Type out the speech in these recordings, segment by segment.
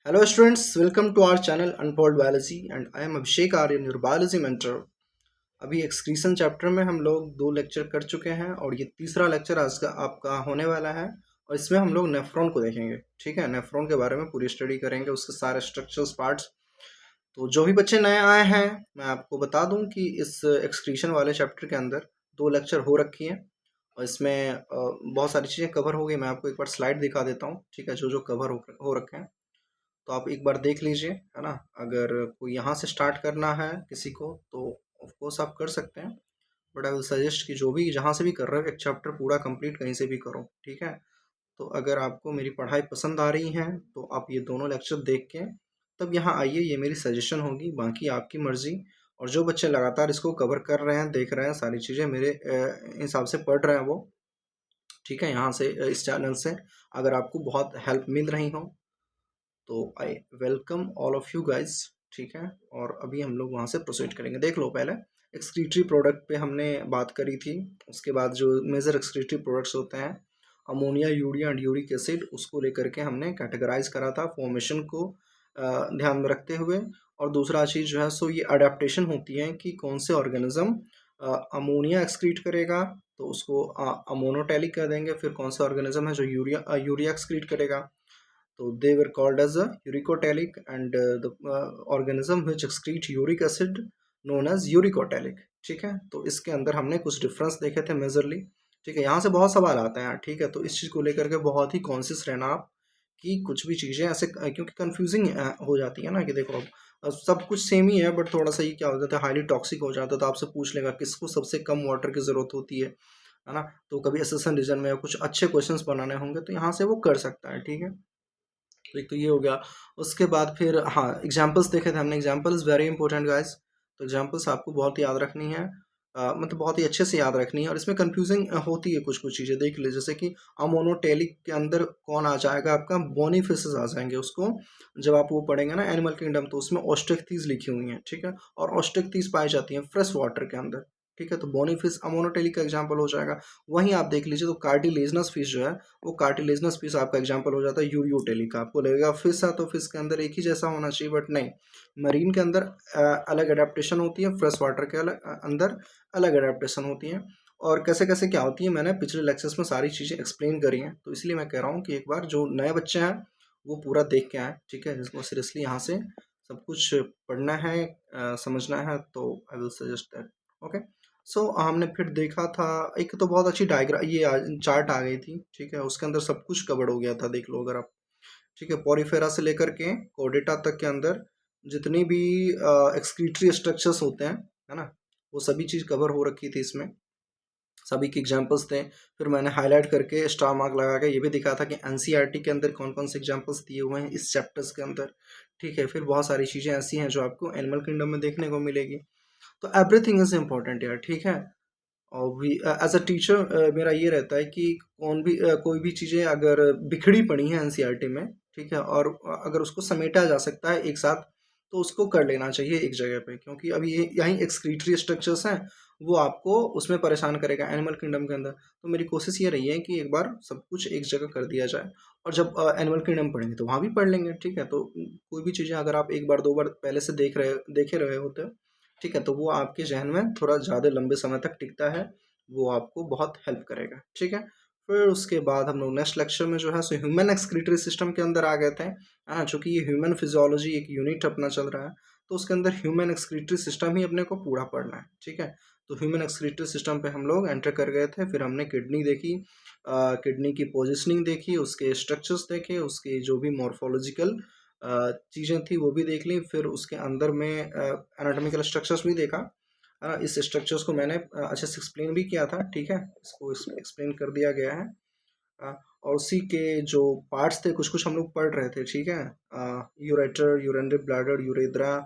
Hello students, welcome to our channel Unfold Biology and I am Abhishek Aryan, your biology mentor. अभी excretion chapter में हम लोग 2 lecture कर चुके हैं और ये तीसरा लेक्चर आज का आपका होने वाला है और इसमें हम लोग नेफ्रॉन को देखेंगे। ठीक है, नेफ्रॉन के बारे में पूरी स्टडी करेंगे, उसके सारे स्ट्रक्चर्स पार्ट्स। तो जो भी बच्चे नए आए हैं मैं आपको बता दूं कि इस एक्सक्रीशन वाले चैप्टर के अंदर 2 लेक्चर हो रखी हैं और इसमें बहुत सारी चीज़ें कवर हो गई। मैं आपको एक बार स्लाइड दिखा देता हूँ, ठीक है, जो जो कवर हो रखे हैं तो आप एक बार देख लीजिए, है ना। अगर कोई यहाँ से स्टार्ट करना है किसी को तो ऑफ कोर्स आप कर सकते हैं, बट आई विल सजेस्ट कि जो भी जहाँ से भी कर रहे हो एक चैप्टर पूरा कंप्लीट कहीं से भी करो। ठीक है, तो अगर आपको मेरी पढ़ाई पसंद आ रही है तो आप ये दोनों लेक्चर देख के तब यहाँ आइए, ये मेरी सजेशन होगी, बाकी आपकी मर्ज़ी। और जो बच्चे लगातार इसको कवर कर रहे हैं, देख रहे हैं, सारी चीज़ें मेरे हिसाब से पढ़ रहे हैं वो, ठीक है, यहाँ से इस चैनल से अगर आपको बहुत हेल्प मिल रही हो तो I welcome all of you guys. ठीक है, और अभी हम लोग वहाँ से प्रोसीड करेंगे। देख लो, पहले एक्सक्रीटरी प्रोडक्ट पे हमने बात करी थी, उसके बाद जो मेजर एक्सक्रीटरी प्रोडक्ट्स होते हैं ammonia, urea and uric acid, उसको लेकर के हमने कैटेगराइज करा था फॉर्मेशन को ध्यान में रखते हुए। और दूसरा चीज़ जो है सो ये अडेप्टेशन होती है कि कौन से ऑर्गेनिज्म अमोनिया एक्सक्रीट करेगा तो उसको अमोनोटेलिक कर देंगे, फिर कौन सा ऑर्गेनिज्म है जो यूरिया एक्सक्रीट करेगा तो they were called as a uricotelic and the organism which excrete uric acid known as uricotelic। ठीक है, तो इसके अंदर हमने कुछ डिफरेंस देखे थे मेजरली। ठीक है, यहाँ से बहुत सवाल आते हैं। ठीक है, तो इस चीज़ को लेकर के बहुत ही कॉन्शियस रहना आप कि कुछ भी चीज़ें ऐसे क्योंकि कंफ्यूजिंग हो जाती है ना कि देखो अब सब कुछ सेम ही है बट थोड़ा सा ये क्या हो जाता है, हाईली टॉक्सिक हो जाता है। तो आपसे पूछ लेगा किसको सबसे कम वाटर की ज़रूरत होती है ना। तो कभी एसेशन रीजन में कुछ अच्छे क्वेश्चंस बनाने होंगे तो यहाँ से वो कर सकता है। ठीक है, तो एक तो ये हो गया। उसके बाद फिर हाँ, एग्जाम्पल्स देखे थे हमने। Example is very important guys. तो एग्जाम्पल्स आपको बहुत याद रखनी है, मतलब बहुत ही अच्छे से याद रखनी है। और इसमें कंफ्यूजिंग होती है कुछ कुछ चीज़ें, देख लीजिए जैसे कि अमोनोटेलिक के अंदर कौन आ जाएगा, आपका बोनीफिशेस आ जाएंगे। उसको जब आप वो पढ़ेंगे ना एनिमल किंगडम तो उसमें ऑस्ट्रिक्टीज लिखी हुई हैं। ठीक है, और ऑस्ट्रिक्टीज पाई जाती हैं फ्रेश वाटर के अंदर। ठीक है, तो बोनीफिश अमोनोटेलिक का एग्जाम्पल हो जाएगा। वहीं आप देख लीजिए तो कार्टिलेजनस फिश जो है वो कार्टिलेजनस फिश आपका एग्जांपल हो जाता है यूरियोटेलिक का। आपको लगेगा फिश है तो फिश के अंदर एक ही जैसा होना चाहिए, बट नहीं, मरीन के अंदर अलग अडेप्टेशन होती है, फ्रेश वाटर के अंदर अलग अडेप्टेशन होती है। और कैसे कैसे क्या होती है मैंने पिछले लेक्चर्स में सारी चीज़ें एक्सप्लेन करी हैं, तो इसलिए मैं कह रहा हूँ कि एक बार जो नए बच्चे हैं वो पूरा देख के आए। ठीक है, जिसको सीरियसली यहाँ से सब कुछ पढ़ना है, समझना है, तो I will suggest that. Okay, so हमने फिर देखा था एक तो बहुत अच्छी डायग्राम ये चार्ट आ गई थी। ठीक है, उसके अंदर सब कुछ कवर हो गया था, देख लो अगर आप। ठीक है, पॉरीफेरा से लेकर के कोर्डेटा तक के अंदर जितनी भी एक्सक्रीटरी स्ट्रक्चर्स होते हैं, है ना, वो सभी चीज़ कवर हो रखी थी इसमें। सभी के एग्जाम्पल्स थे। फिर मैंने हाईलाइट करके स्टार मार्क लगा के ये भी दिखा था कि एनसीईआरटी के अंदर कौन कौन से एग्जाम्पल्स दिए हुए हैं इस चैप्टर्स के अंदर। ठीक है, फिर बहुत सारी चीज़ें ऐसी हैं जो आपको एनिमल किंगडम में देखने को मिलेगी। तो एवरीथिंग इज इम्पोर्टेंट यार। ठीक है, और भी एज अ टीचर मेरा ये रहता है कि कोई भी चीज़ें अगर बिखड़ी पड़ी हैं एनसीईआरटी में, ठीक है, और अगर उसको समेटा जा सकता है एक साथ तो उसको कर लेना चाहिए एक जगह पे, क्योंकि अभी ये यहीं एक्सक्रीटरी स्ट्रक्चर्स हैं वो आपको उसमें परेशान करेगा एनिमल किंगडम के अंदर। तो मेरी कोशिश ये रही है कि एक बार सब कुछ एक जगह कर दिया जाए, और जब एनिमल किंगडम पढ़ेंगे तो वहाँ भी पढ़ लेंगे। ठीक है, तो कोई भी चीज़ें अगर आप एक बार दो बार पहले से देखे रहे होते हो, ठीक है, तो वो आपके जहन में थोड़ा ज़्यादा लंबे समय तक टिकता है, वो आपको बहुत हेल्प करेगा। ठीक है, फिर उसके बाद हम लोग नेक्स्ट लेक्चर में जो है सो ह्यूमन एक्सक्रीटरी सिस्टम के अंदर आ गए थे। हाँ, चूँकि ये ह्यूमन फिजियोलॉजी एक यूनिट अपना चल रहा है तो उसके अंदर ह्यूमन एक्सक्रीटरी सिस्टम ही अपने को पूरा पढ़ना है। ठीक है, तो ह्यूमन एक्सक्रीटरी सिस्टम पे हम लोग एंटर कर गए थे। फिर हमने किडनी देखी, किडनी की पोजिशनिंग देखी, उसके स्ट्रक्चर्स देखे, उसके जो भी मॉर्फोलॉजिकल चीज़ें थी वो भी देख ली। फिर उसके अंदर में एनाटॉमिकल स्ट्रक्चर्स भी देखा, है ना। इस स्ट्रक्चर्स को मैंने अच्छे से एक्सप्लेन भी किया था। ठीक है, इसको एक्सप्लेन कर दिया गया है। और उसी के जो पार्ट्स थे कुछ कुछ हम लोग पढ़ रहे थे। ठीक है, यूरेटर, यूरिनरी ब्लैडर, यूरेद्रा,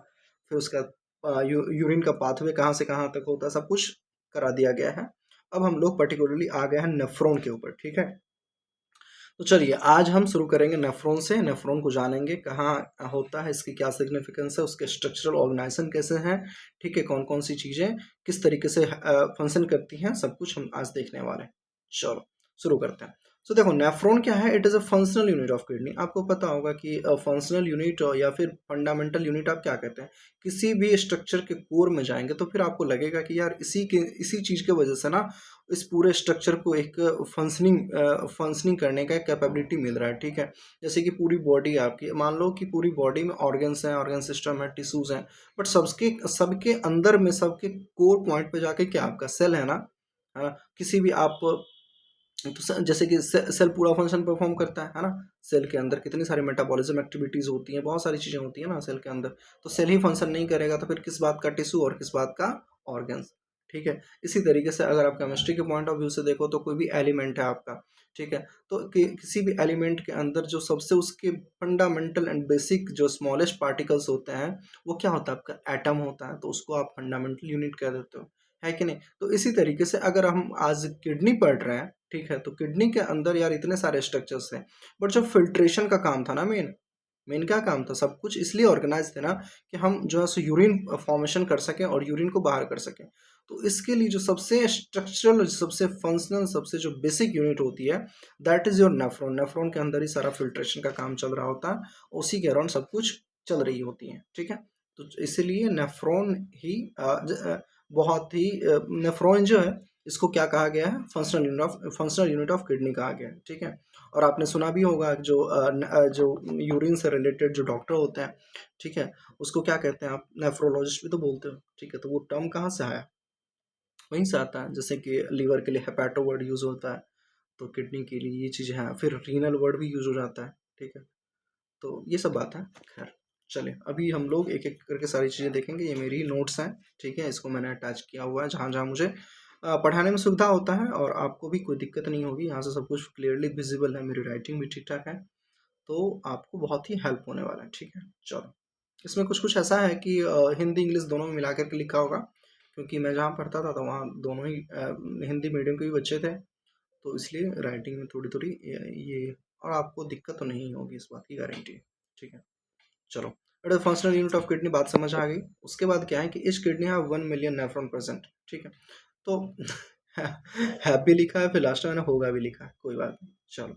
फिर उसका यूरिन का पाथवे कहाँ से कहाँ तक होता है, सब कुछ करा दिया गया है। अब हम लोग पर्टिकुलरली आ गए हैं नेफ्रॉन के ऊपर। ठीक है, तो चलिए आज हम शुरू करेंगे नेफ्रॉन से। नेफ्रॉन को जानेंगे कहाँ होता है, इसकी क्या सिग्निफिकेंस है, उसके स्ट्रक्चरल ऑर्गेनाइजेशन कैसे हैं, ठीक है, कौन कौन सी चीज़ें किस तरीके से फंक्शन करती हैं, सब कुछ हम आज देखने वाले हैं। चलो शुरू करते हैं। सो देखो नेफ्रॉन क्या है, it is a functional unit of kidney. आपको पता होगा कि फंक्शनल यूनिट या फिर फंडामेंटल यूनिट आप क्या कहते हैं, किसी भी स्ट्रक्चर के कोर में जाएंगे तो फिर आपको लगेगा कि यार इसी चीज़ की वजह से ना इस पूरे स्ट्रक्चर को एक फंक्शनिंग करने का कैपेबिलिटी मिल रहा है, ठीक है। जैसे कि पूरी बॉडी आपकी, मान लो कि पूरी बॉडी में ऑर्गन्स हैं, ऑर्गन सिस्टम है, टिश्यूज़ हैं, बट सबके सबके अंदर में सबके कोर पॉइंट पे जाके क्या आपका सेल है ना, किसी भी आप तो जैसे कि सेल पूरा फंक्शन परफॉर्म करता है ना। सेल के अंदर कितनी सारी मेटाबॉलिज्म एक्टिविटीज होती हैं, बहुत सारी चीजें होती हैं ना सेल के अंदर। तो सेल ही फंक्शन नहीं करेगा तो फिर किस बात का टिश्यू और किस बात का ऑर्गन्स, ठीक है। इसी तरीके से अगर आप केमिस्ट्री के पॉइंट ऑफ व्यू से देखो तो कोई भी एलिमेंट है आपका, ठीक है, तो किसी भी एलिमेंट के अंदर जो सबसे उसके फंडामेंटल एंड बेसिक जो स्मॉलेस्ट पार्टिकल्स होते हैं वो क्या होता है, आपका एटम होता है, तो उसको आप फंडामेंटल यूनिट कह देते हो, है कि नहीं। तो इसी तरीके से अगर हम आज किडनी पढ़ रहे हैं, ठीक है, तो किडनी के अंदर यार इतने सारे स्ट्रक्चर्स हैं, बट जो फिल्ट्रेशन का काम था ना, मेन मेन क्या काम था, सब कुछ इसलिए ऑर्गेनाइज थे ना कि हम जो है सो यूरिन फॉर्मेशन कर सकें और यूरिन को बाहर कर सकें। तो इसके लिए जो सबसे स्ट्रक्चरल, सबसे फंक्शनल, सबसे जो बेसिक यूनिट होती है, that is your nephron. Nephron के अंदर ही सारा फिल्ट्रेशन का काम चल रहा होता है, उसी के अराउंड सब कुछ चल रही होती है, ठीक है। तो इसीलिए नेफ्रॉन ही बहुत ही नेफ्रॉन जो है इसको क्या कहा गया है, फंक्शनल यूनिट ऑफ किडनी कहा गया है, ठीक है। और आपने सुना भी होगा जो यूरिन से रिलेटेड जो डॉक्टर होते हैं, ठीक है, उसको क्या कहते हैं, आप नेफ्रोलॉजिस्ट भी तो बोलते हो, ठीक है। तो वो टर्म कहाँ से आया, वहीं से आता है। जैसे कि लीवर के लिए हेपाटो वर्ड यूज होता है, तो किडनी के लिए ये चीज़ है, फिर रीनल वर्ड भी यूज हो जाता है, ठीक है। तो ये सब बात है। खैर चलिए, अभी हम लोग एक एक करके सारी चीज़ें देखेंगे। ये मेरी नोट्स हैं, ठीक है, इसको मैंने अटैच किया हुआ है जहाँ जहाँ मुझे पढ़ाने में सुविधा होता है, और आपको भी कोई दिक्कत नहीं होगी, यहाँ से सब कुछ क्लियरली विजिबल है, मेरी राइटिंग भी ठीक ठाक है, तो आपको बहुत ही हेल्प होने वाला है, ठीक है। चलो, इसमें कुछ कुछ ऐसा है कि हिंदी इंग्लिश दोनों में मिला करके लिखा होगा, क्योंकि मैं जहाँ पढ़ता था तो वहाँ दोनों ही हिंदी मीडियम के भी बच्चे थे, तो इसलिए राइटिंग में थोड़ी थोड़ी ये, और आपको दिक्कत तो नहीं होगी, इस बात की गारंटी है, ठीक है। चलो, अगर फंक्शनल यूनिट ऑफ किडनी बात समझ आ गई, उसके बाद क्या है कि इस किडनी है 1 मिलियन नेफ्रॉन प्रेजेंट, ठीक है। तो है भी लिखा है, फिर लास्ट में होगा भी लिखा है, कोई बात नहीं। चलो,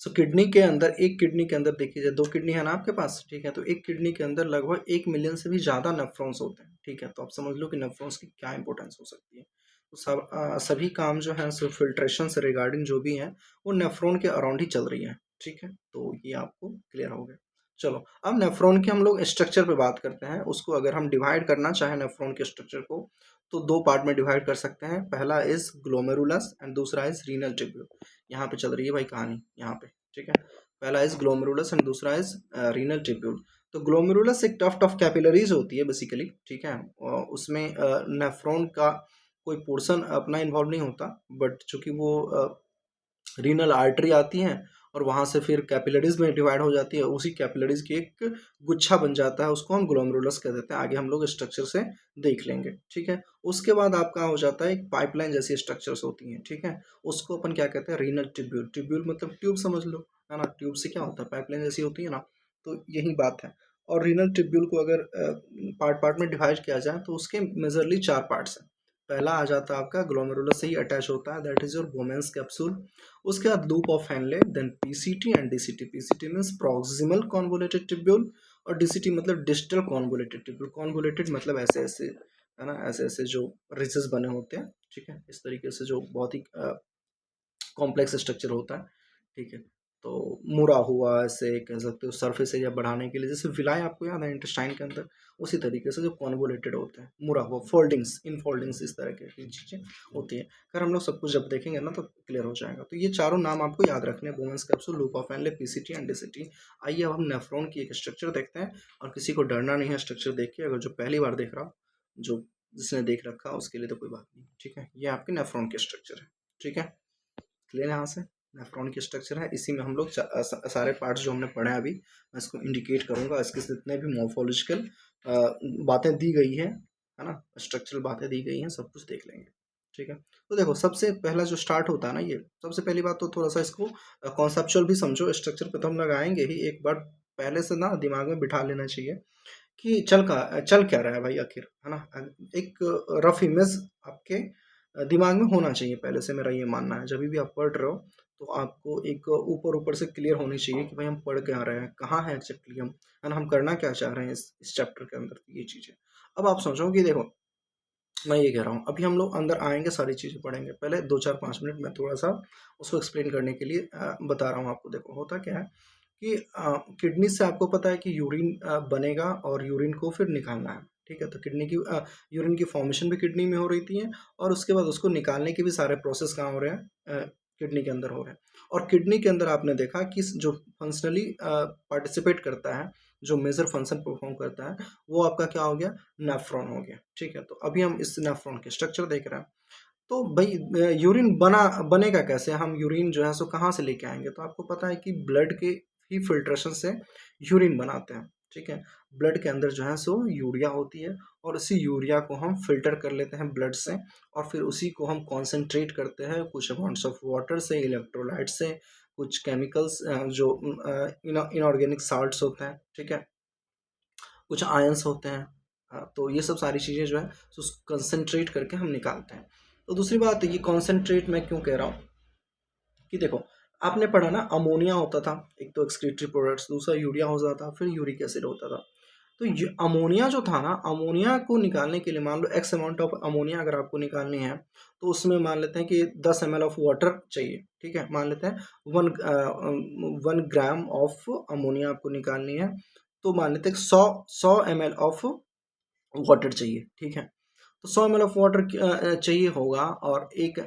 सो किडनी के अंदर, एक किडनी के अंदर देखिए, दो किडनी है ना आपके पास, ठीक है, तो एक किडनी के अंदर लगभग 1 मिलियन से भी ज़्यादा नेफ्रॉन्स होते हैं, ठीक है। तो आप समझ लो कि नेफ्रॉन्स की क्या इंपॉर्टेंस हो सकती है। तो सभी काम जो है सो फिल्ट्रेशन से रिगार्डिंग जो भी है वो नेफ्रॉन के अराउंड ही चल रही है, ठीक है। तो ये आपको क्लियर हो गया। चलो, अब नेफ्रॉन के हम लोग स्ट्रक्चर पे बात करते हैं। उसको अगर हम डिवाइड करना चाहें नेफ्रॉन के स्ट्रक्चर को, तो दो पार्ट में डिवाइड कर सकते हैं। पहला इज ग्लोमेरुलस एंड दूसरा इज रीनल ट्यूब्यूल। यहाँ पे चल रही है भाई कहानी, यहाँ पे, ठीक है। पहला इज ग्लोमेरुलस एंड दूसरा इज रीनल ट्यूब्यूल। तो ग्लोमेरुलस एक टफ्ट ऑफ कैपिलरीज होती है बेसिकली, ठीक है। उसमें नेफ्रॉन का कोई पोर्शन अपना इन्वॉल्व नहीं होता, बट चूंकि वो रीनल आर्टरी आती हैं और वहाँ से फिर कैपिलरीज में डिवाइड हो जाती है, उसी कैपिलरीज की एक गुच्छा बन जाता है, उसको हम ग्लोमेरुलस कह देते हैं। आगे हम लोग स्ट्रक्चर से देख लेंगे, ठीक है। उसके बाद आपका हो जाता है एक पाइपलाइन जैसी स्ट्रक्चर्स होती हैं, ठीक है। उसको अपन क्या कहते हैं, रीनल ट्यूब्यूल। ट्यूब्यूल मतलब ट्यूब समझ लो, है ना। ट्यूब से क्या होता है, पाइपलाइन जैसी होती है ना, तो यही बात है। और रीनल ट्यूब्यूल को अगर पार्ट पार्ट में डिवाइड किया जाए तो उसके मेजरली 4 पार्ट्स हैं। पहला आ जाता है आपका ग्लोमेरुलस से ही अटैच होता है, that is your Bowman's capsule. उसके बाद loop of Henle, then PCT and DCT. PCT means proximal convoluted tubule, और डीसीटी मतलब डिस्टल कॉन्वोलेटेड ट्यूब्यूल। कॉन्वोलेटेड मतलब ऐसे ऐसे, है ना, ऐसे ऐसे जो रिजेस बने होते हैं, ठीक है, इस तरीके से जो बहुत ही कॉम्प्लेक्स स्ट्रक्चर होता है, ठीक है। तो मुड़ा हुआ, ऐसे कह सकते हो, सरफेस एरिया बढ़ाने के लिए, जैसे विलाय आपको याद है इंटेस्टाइन के अंदर, उसी तरीके से जो कॉन्वोलेटेड होते हैं, मुड़ा हुआ, फोल्डिंग्स, इन फोल्डिंग्स, इस तरह की चीज़ें होती है। अगर हम लोग सब कुछ जब देखेंगे ना तो क्लियर हो जाएगा। तो ये चारों नाम आपको याद रखने हैं, बोमेंस capsule, loop of Henley, PCT and DCT. आइए अब हम नेफ्रॉन की एक स्ट्रक्चर देखते हैं, और किसी को डरना नहीं है स्ट्रक्चर देख के। अगर जो पहली बार देख रहा हो, जो जिसने देख रखा उसके लिए तो कोई बात नहीं, ठीक है। ये आपके नेफ्रॉन के स्ट्रक्चर है, ठीक है, क्लियर यहाँ से। नेफ्रॉन की स्ट्रक्चर है, इसी में हम लोग सारे पार्ट्स जो हमने पढ़े हैं अभी, मैं इसको इंडिकेट करूंगा। इसके जितने भी मॉर्फोलॉजिकल बातें दी गई है ना, स्ट्रक्चरल बातें दी गई हैं, सब कुछ देख लेंगे, ठीक है। तो देखो, सबसे पहला जो स्टार्ट होता है ना, ये सबसे पहली बात तो थोड़ा सा इसको कॉन्सेप्चुअल भी समझो। स्ट्रक्चर पे तो हम लोग आएंगे ही, एक बार पहले से ना दिमाग में बिठा लेना चाहिए कि चल क्या रहा है भाई आखिर, है ना। एक रफ इमेज आपके दिमाग में होना चाहिए पहले से, मेरा ये मानना है। जब भी आप पढ़ रहे हो तो आपको एक ऊपर ऊपर से क्लियर होनी चाहिए कि भाई हम पढ़ क्या रहे हैं, कहाँ है एक्जेक्टली हम, है ना, हम करना क्या चाह रहे हैं इस चैप्टर के अंदर, ये चीज़ें। अब आप समझो कि देखो, मैं ये कह रहा हूँ, अभी हम लोग अंदर आएंगे, सारी चीज़ें पढ़ेंगे, पहले 2-4-5 मिनट मैं थोड़ा सा उसको एक्सप्लेन करने के लिए बता रहा हूँ आपको। देखो होता क्या है कि किडनी से आपको पता है कि यूरिन बनेगा और यूरिन को फिर निकालना है, ठीक है। तो किडनी की यूरिन की फॉर्मेशन भी किडनी में हो रही थी है, और उसके बाद उसको निकालने के भी सारे प्रोसेस कहाँ हो रहे हैं, किडनी के अंदर हो रहे हैं। और किडनी के अंदर आपने देखा कि जो फंक्शनली पार्टिसिपेट करता है, जो मेजर फंक्शन परफॉर्म करता है, वो आपका क्या हो गया, नेफ्रॉन हो गया, ठीक है। तो अभी हम इस नेफ्रॉन के स्ट्रक्चर देख रहे हैं। तो भाई यूरिन बनेगा कैसे, हम यूरिन जो है सो कहाँ से लेके आएंगे, तो आपको पता है कि ब्लड के ही फिल्ट्रेशन से यूरिन बनाते हैं, ठीक है। ब्लड के अंदर जो है सो यूरिया होती है, और उसी यूरिया को हम फिल्टर कर लेते हैं ब्लड से, और फिर उसी को हम कॉन्सेंट्रेट करते हैं कुछ अमाउंट्स ऑफ वाटर से, इलेक्ट्रोलाइट से, कुछ केमिकल्स जो इनऑर्गेनिक साल्ट्स होते हैं, ठीक है, कुछ आयंस होते हैं। तो ये सब सारी चीज़ें जो है तो कंसनट्रेट करके हम निकालते हैं। तो दूसरी बात, ये कॉन्सेंट्रेट मैं क्यों कह रहा हूँ कि देखो, आपने पढ़ा ना, अमोनिया होता था एक तो एक्सक्रीटरी प्रोडक्ट्स, दूसरा यूरिया होता था, फिर यूरिक एसिड होता था। तो ये अमोनिया जो था ना, अमोनिया को निकालने के लिए मान लो एक्स अमाउंट ऑफ अमोनिया अगर आपको निकालनी है, तो उसमें मान लेते हैं कि 10 ml ऑफ वाटर चाहिए, ठीक है। मान लेते हैं 1 ग्राम ऑफ अमोनिया आपको निकालनी है, तो मान लेते हैं 100 ml ऑफ वाटर चाहिए, ठीक है। तो 100 ml ऑफ वाटर चाहिए होगा, और 1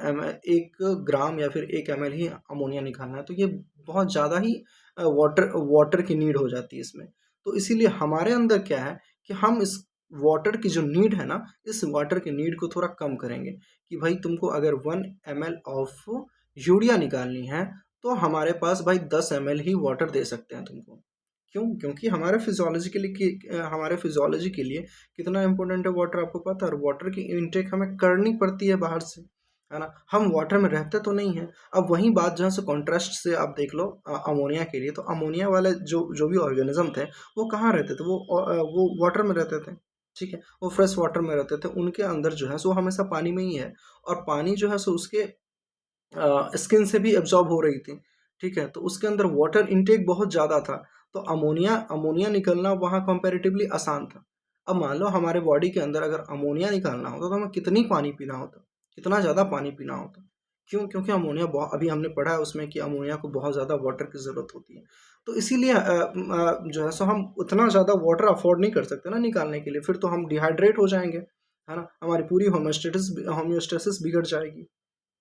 ग्राम या फिर 1 ml ही अमोनिया निकालना है, तो ये बहुत ज़्यादा ही वाटर की नीड हो जाती है इसमें। तो इसीलिए हमारे अंदर क्या है कि हम इस वाटर की जो नीड है ना, इस वाटर की नीड को थोड़ा कम करेंगे, कि भाई तुमको अगर 1 ml ऑफ यूरिया निकालनी है, तो हमारे पास भाई 10 ml ही वाटर दे सकते हैं तुमको। क्यों? क्योंकि हमारे फिजियोलॉजी के लिए कितना इंपॉर्टेंट है वाटर, आपको पता है। और वाटर की इनटेक हमें करनी पड़ती है बाहर से, है ना, हम वाटर में रहते तो नहीं है। अब वही बात जहाँ से कॉन्ट्रास्ट से आप देख लो अमोनिया के लिए, तो अमोनिया वाले जो जो भी ऑर्गेनिज्म थे, वो कहाँ रहते थे, वो वाटर में रहते थे, ठीक है, वो फ्रेश वाटर में रहते थे। उनके अंदर जो है सो हमेशा पानी में ही है, और पानी जो है सो उसके स्किन से भी एब्जॉर्ब हो रही थी, ठीक है। तो उसके अंदर वाटर इनटेक बहुत ज़्यादा था, तो अमोनिया अमोनिया निकलना वहाँ कंपैरेटिवली आसान था। अब मान लो हमारे बॉडी के अंदर अगर अमोनिया निकालना होता तो हमें कितनी पानी पीना होता, कितना ज़्यादा पानी पीना होता। क्यों? क्योंकि अमोनिया बहुत, अभी हमने पढ़ा है उसमें कि अमोनिया को बहुत ज़्यादा वाटर की ज़रूरत होती है। तो इसीलिए जो है सो हम उतना ज़्यादा वाटर अफोर्ड नहीं कर सकते ना निकालने के लिए, फिर तो हम डिहाइड्रेट हो जाएंगे, है ना, हमारी पूरी होम्योस्टेसिस बिगड़ जाएगी,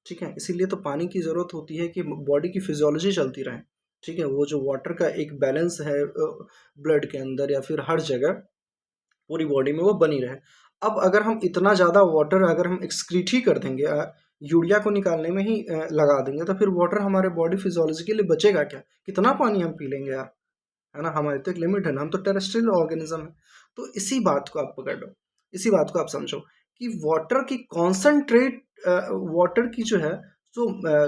ठीक है। इसीलिए तो पानी की ज़रूरत होती है कि बॉडी की फिजियोलॉजी चलती रहे, ठीक है। वो जो वाटर का एक बैलेंस है ब्लड के अंदर या फिर हर जगह पूरी बॉडी में, वो बनी रहे। अब अगर हम इतना ज़्यादा वाटर अगर हम एक्सक्रीट ही कर देंगे, यूरिया को निकालने में ही लगा देंगे, तो फिर वाटर हमारे बॉडी फिजियोलॉजी के लिए बचेगा क्या, कितना पानी हम पी लेंगे यार, है ना। हमारी तो एक लिमिट है ना, हम तो टेरेस्ट्रियल ऑर्गेनिज्म है। तो इसी बात को आप पकड़ लो, इसी बात को आप समझो कि वाटर की जो है जो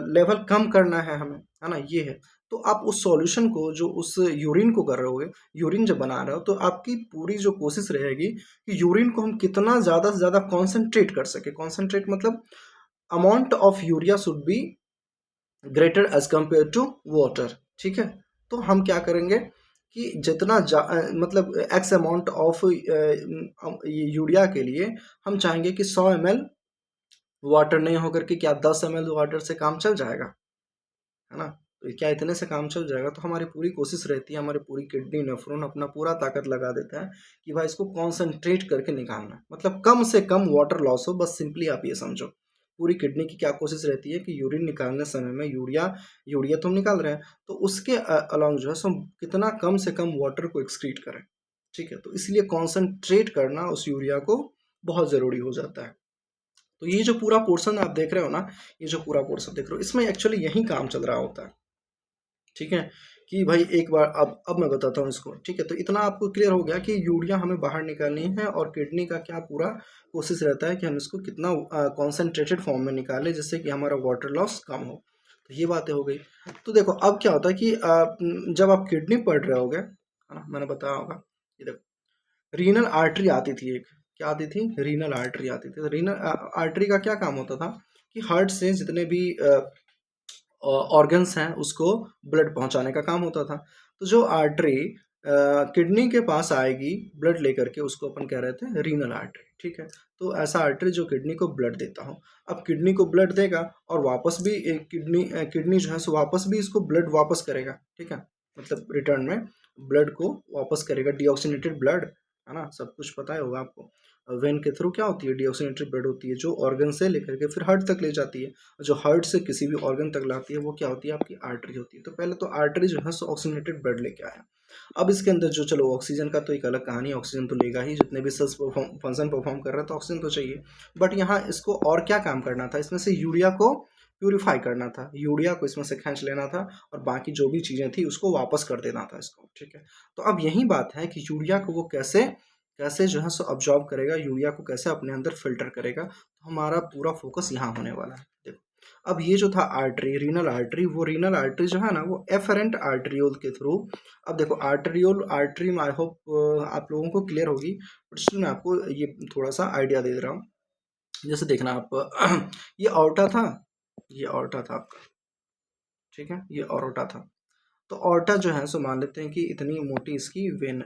लेवल कम करना है हमें, है ना, ये है। तो आप उस सॉल्यूशन को, जो उस यूरिन को कर रहे होगे, यूरिन जब बना रहे हो, तो आपकी पूरी जो कोशिश रहेगी कि यूरिन को हम कितना ज़्यादा से ज़्यादा कॉन्सेंट्रेट कर सके। कॉन्सेंट्रेट मतलब amount of urea should be greater as compare to water, ठीक है। तो हम क्या करेंगे कि मतलब एक्स अमाउंट ऑफ यूरिया के लिए हम चाहेंगे कि 100 ml वाटर नहीं होकर के क्या 10 ml वाटर से काम चल जाएगा, है ना। तो क्या इतने से काम चल जाएगा? तो हमारी पूरी कोशिश रहती है, हमारी पूरी किडनी नेफ्रॉन अपना पूरा ताकत लगा देता है कि भाई इसको कॉन्सेंट्रेट करके निकालना है, मतलब कम से कम वाटर लॉस हो, बस सिंपली आप ये समझो। पूरी किडनी की क्या कोशिश रहती है कि यूरिन निकालने समय में यूरिया यूरिया तो हम निकाल रहे हैं, तो उसके अलॉन्ग जो है सो कितना कम से कम वाटर को एक्सक्रीट करें, ठीक है। तो इसलिए कॉन्सेंट्रेट करना उस यूरिया को बहुत ज़रूरी हो जाता है। तो ये जो पूरा पोर्शन आप देख रहे हो ना, ये जो पूरा पोर्शन देख रहे हो, इसमें एक्चुअली यही काम चल रहा होता है, ठीक है। कि भाई एक बार अब मैं बताता हूँ इसको, ठीक है। तो इतना आपको क्लियर हो गया कि यूरिया हमें बाहर निकालनी है, और किडनी का क्या पूरा कोशिश रहता है कि हम इसको कितना कॉन्सेंट्रेटेड फॉर्म में निकालें, जिससे कि हमारा वाटर लॉस कम हो। तो ये बातें हो गई। तो देखो अब क्या होता है कि जब आप किडनी पढ़ रहे होगे, है ना, मैंने बताया होगा, ये देखो रीनल आर्टरी आती थी एक, क्या आती थी, रीनल आर्टरी आती थी। तो रीनल आर्टरी का क्या काम होता था कि हार्ट से जितने भी ऑर्गन्स हैं उसको ब्लड पहुंचाने का काम होता था। तो जो आर्टरी किडनी के पास आएगी ब्लड लेकर के, उसको अपन कह रहे थे रीनल आर्टरी, ठीक है। तो ऐसा आर्टरी जो किडनी को ब्लड देता हो, अब किडनी को ब्लड देगा और वापस भी किडनी जो है सो वापस भी इसको ब्लड वापस करेगा, ठीक है। मतलब रिटर्न में ब्लड को वापस करेगा, डीऑक्सीनेटेड ब्लड, है ना, सब कुछ पता ही होगा आपको। वेन के थ्रू क्या होती है, डीऑक्सीनेटेड ब्लड होती है, जो ऑर्गन से लेकर के फिर हार्ट तक ले जाती है। जो हार्ट से किसी भी ऑर्गन तक लाती है वो क्या होती है, आपकी आर्टरी होती है। तो पहले तो आर्टरी जो है सो ऑक्सीजनेटेड ब्लड लेके आया। अब इसके अंदर जो, चलो ऑक्सीजन का तो एक अलग कहानी है, ऑक्सीजन तो लेगा ही, जितने भी सेल्स फंक्शन परफॉर्म कर रहे हैं तो ऑक्सीजन तो चाहिए। बट यहाँ इसको और क्या काम करना था, इसमें से यूरिया को प्यूरिफाई करना था, यूरिया को इसमें से खींच लेना था और बाकी जो भी चीज़ें थी उसको वापस कर देना था इसको, ठीक है। तो अब यही बात है कि यूरिया को वो कैसे कैसे जो है सो ऑब्जॉर्व करेगा, यूरिया को कैसे अपने अंदर फिल्टर करेगा। तो हमारा पूरा फोकस यहाँ होने वाला है। देखो, अब ये जो था आर्टरी, रीनल आर्टरी, वो रीनल आर्टरी जो है ना वो एफरेंट आर्टरियोल के थ्रू, अब देखो आर्टरियोल आर्टरी में आई होप आप लोगों को क्लियर होगी, बट स्टिल मैं आपको ये थोड़ा सा आइडिया दे रहा हूँ। जैसे देखना आप ये ऑर्टा था, ये ऑर्टा था आपका, ठीक है, ये ऑर्टा था। तो ऑर्टा जो है सो मान लेते हैं कि इतनी मोटी इसकी वेन,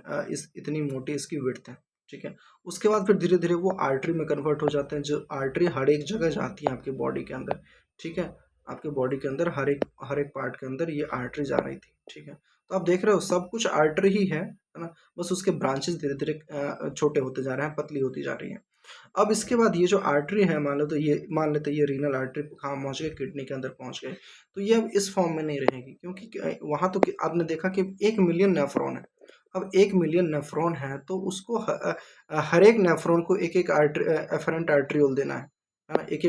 इतनी मोटी इसकी विड्थ है, ठीक है। उसके बाद फिर धीरे धीरे वो आर्टरी में कन्वर्ट हो जाते हैं। जो आर्टरी हर एक जगह जाती है आपके बॉडी के अंदर, ठीक है। आपके बॉडी के अंदर हर एक पार्ट के अंदर ये आर्टरी जा रही थी, ठीक है। तो आप देख रहे हो सब कुछ आर्टरी ही है ना, बस उसके ब्रांचेस धीरे धीरे छोटे होते जा रहे हैं, पतली होती जा रही हैं। अब इसके बाद ये जो आर्टरी है, मान लेते ये रीनल आर्टरी कहाँ पहुंच गए, किडनी के अंदर पहुंच गए। तो ये अब इस फॉर्म में नहीं रहेगी, क्योंकि वहां तो आपने देखा कि 1 मिलियन नेफ्रॉन है। अब 1 मिलियन नेफ्रॉन है तो उसको हर एक नेफ्रॉन को एक एक एफरेंट आर्टरियोल देना है ना, एक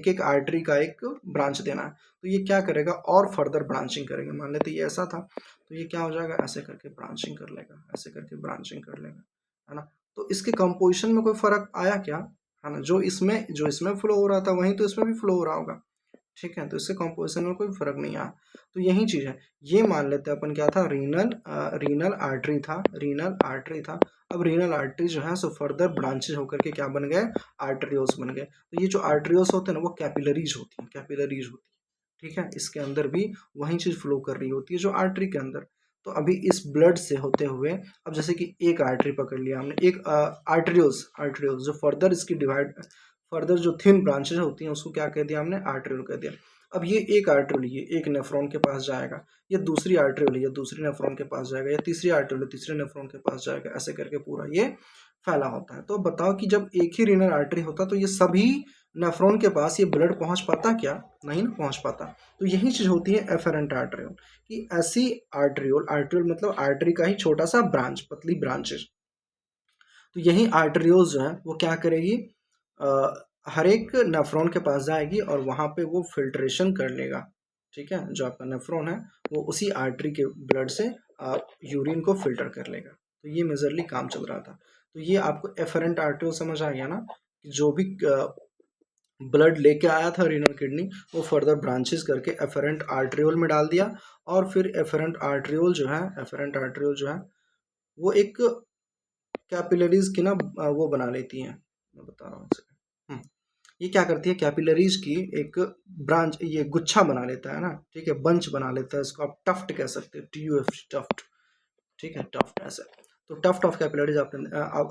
एक आर्टरी का एक ब्रांच देना है। तो ये क्या करेगा, और फर्दर ब्रांचिंग करेगा। मान लेते ये ऐसा था तो ये क्या हो जाएगा, ऐसे करके ब्रांचिंग कर लेगा, ऐसे करके ब्रांचिंग कर लेगा, है ना। तो इसके कंपोजिशन में कोई फर्क आया क्या, है ना, जो इसमें फ्लो हो रहा था वहीं तो इसमें भी फ्लो हो रहा होगा, ठीक है। तो इससे कंपोजिशन में कोई फर्क नहीं आया। तो यही चीज है, ये मान लेते हैं अपन क्या था, रीनल आर्टरी था, रीनल आर्टरी था। अब रीनल आर्टरी जो है सो फर्दर ब्रांचेज होकर के क्या बन गए, आर्टरियोस बन गए। तो ये जो आर्टरियोस होते हैं ना वो कैपिलरीज होती हैं, कैपिलरीज होती है, ठीक है। इसके अंदर भी वही चीज फ्लो कर रही होती है जो आर्टरी के अंदर। तो अभी इस ब्लड से होते हुए, अब जैसे कि एक आर्टरी पकड़ लिया हमने, एक आर्टरियोस आर्टरियोस जो फर्दर इसकी डिवाइड, फर्दर जो थिन ब्रांचेज होती हैं उसको क्या कह दिया हमने, आर्टरियोल कह दिया। अब ये एक आर्टरियोल, ये एक नेफ्रॉन के पास जाएगा, ये दूसरी आर्टरियोल, ये दूसरी नेफ्रॉन के पास जाएगा, या तीसरी आर्टरियोल तीसरे नेफ्रॉन के पास जाएगा, ऐसे करके पूरा ये फैला होता है। तो बताओ कि जब एक ही रीनल आर्टरी होता तो ये सभी नेफ्रॉन के पास ये ब्लड पहुंच पाता क्या, नहीं ना पहुंच पाता। तो यही चीज होती है एफरेंट आर्टरियोल, कि ऐसी आर्टरियोल, आर्टरियोल मतलब आर्टरी का ही छोटा सा ब्रांच, पतली ब्रांचेज। तो यही आर्टरियोल्स जो है वो क्या करेगी, हर एक नेफ्रॉन के पास जाएगी और वहाँ पे वो फिल्ट्रेशन कर लेगा, ठीक है। जो आपका नेफ्रॉन है वो उसी आर्टरी के ब्लड से यूरिन को फिल्टर कर लेगा। तो ये मेजरली काम चल रहा था। तो ये आपको एफरेंट आर्टरियोल समझ आ गया ना, कि जो भी ब्लड लेके आया था रीनल किडनी, वो फर्दर ब्रांचेस करके एफरेंट आर्टरियोल में डाल दिया। और फिर एफरेंट आर्टरियोल जो है, एफरेंट आर्टरियोल जो है वो एक कैपिलरीज की ना वो बना लेती हैं, मैं बता रहा हूँ इसे। ये क्या करती है, कैपिलरीज की एक ब्रांच, ये गुच्छा बना लेता है ना, ठीक है, बंच बना लेता है। इसको आप टफ्ट कह सकते हैं, TUF, टफ्ट, ठीक है, टफ्ट ऐसा। तो टफ्ट ऑफ कैपिलरीज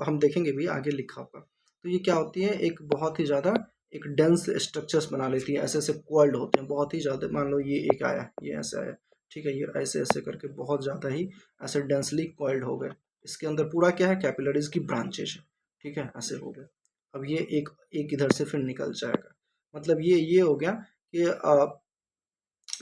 हम देखेंगे भी आगे लिखा होगा। तो ये क्या होती है, एक बहुत ही ज़्यादा एक डेंस स्ट्रक्चर्स बना लेती है, ऐसे ऐसे कॉइल्ड होते हैं बहुत ही ज़्यादा। मान लो ये एक आया, ये ऐसे आया, ठीक है, ये ऐसे ऐसे करके बहुत ज़्यादा ही ऐसे डेंसली कॉइल्ड हो गए। इसके अंदर पूरा क्या है, कैपिलरीज की ब्रांचेज है, ठीक है, ऐसे हो गए। अब ये एक एक इधर से फिर निकल जाएगा। मतलब ये हो गया कि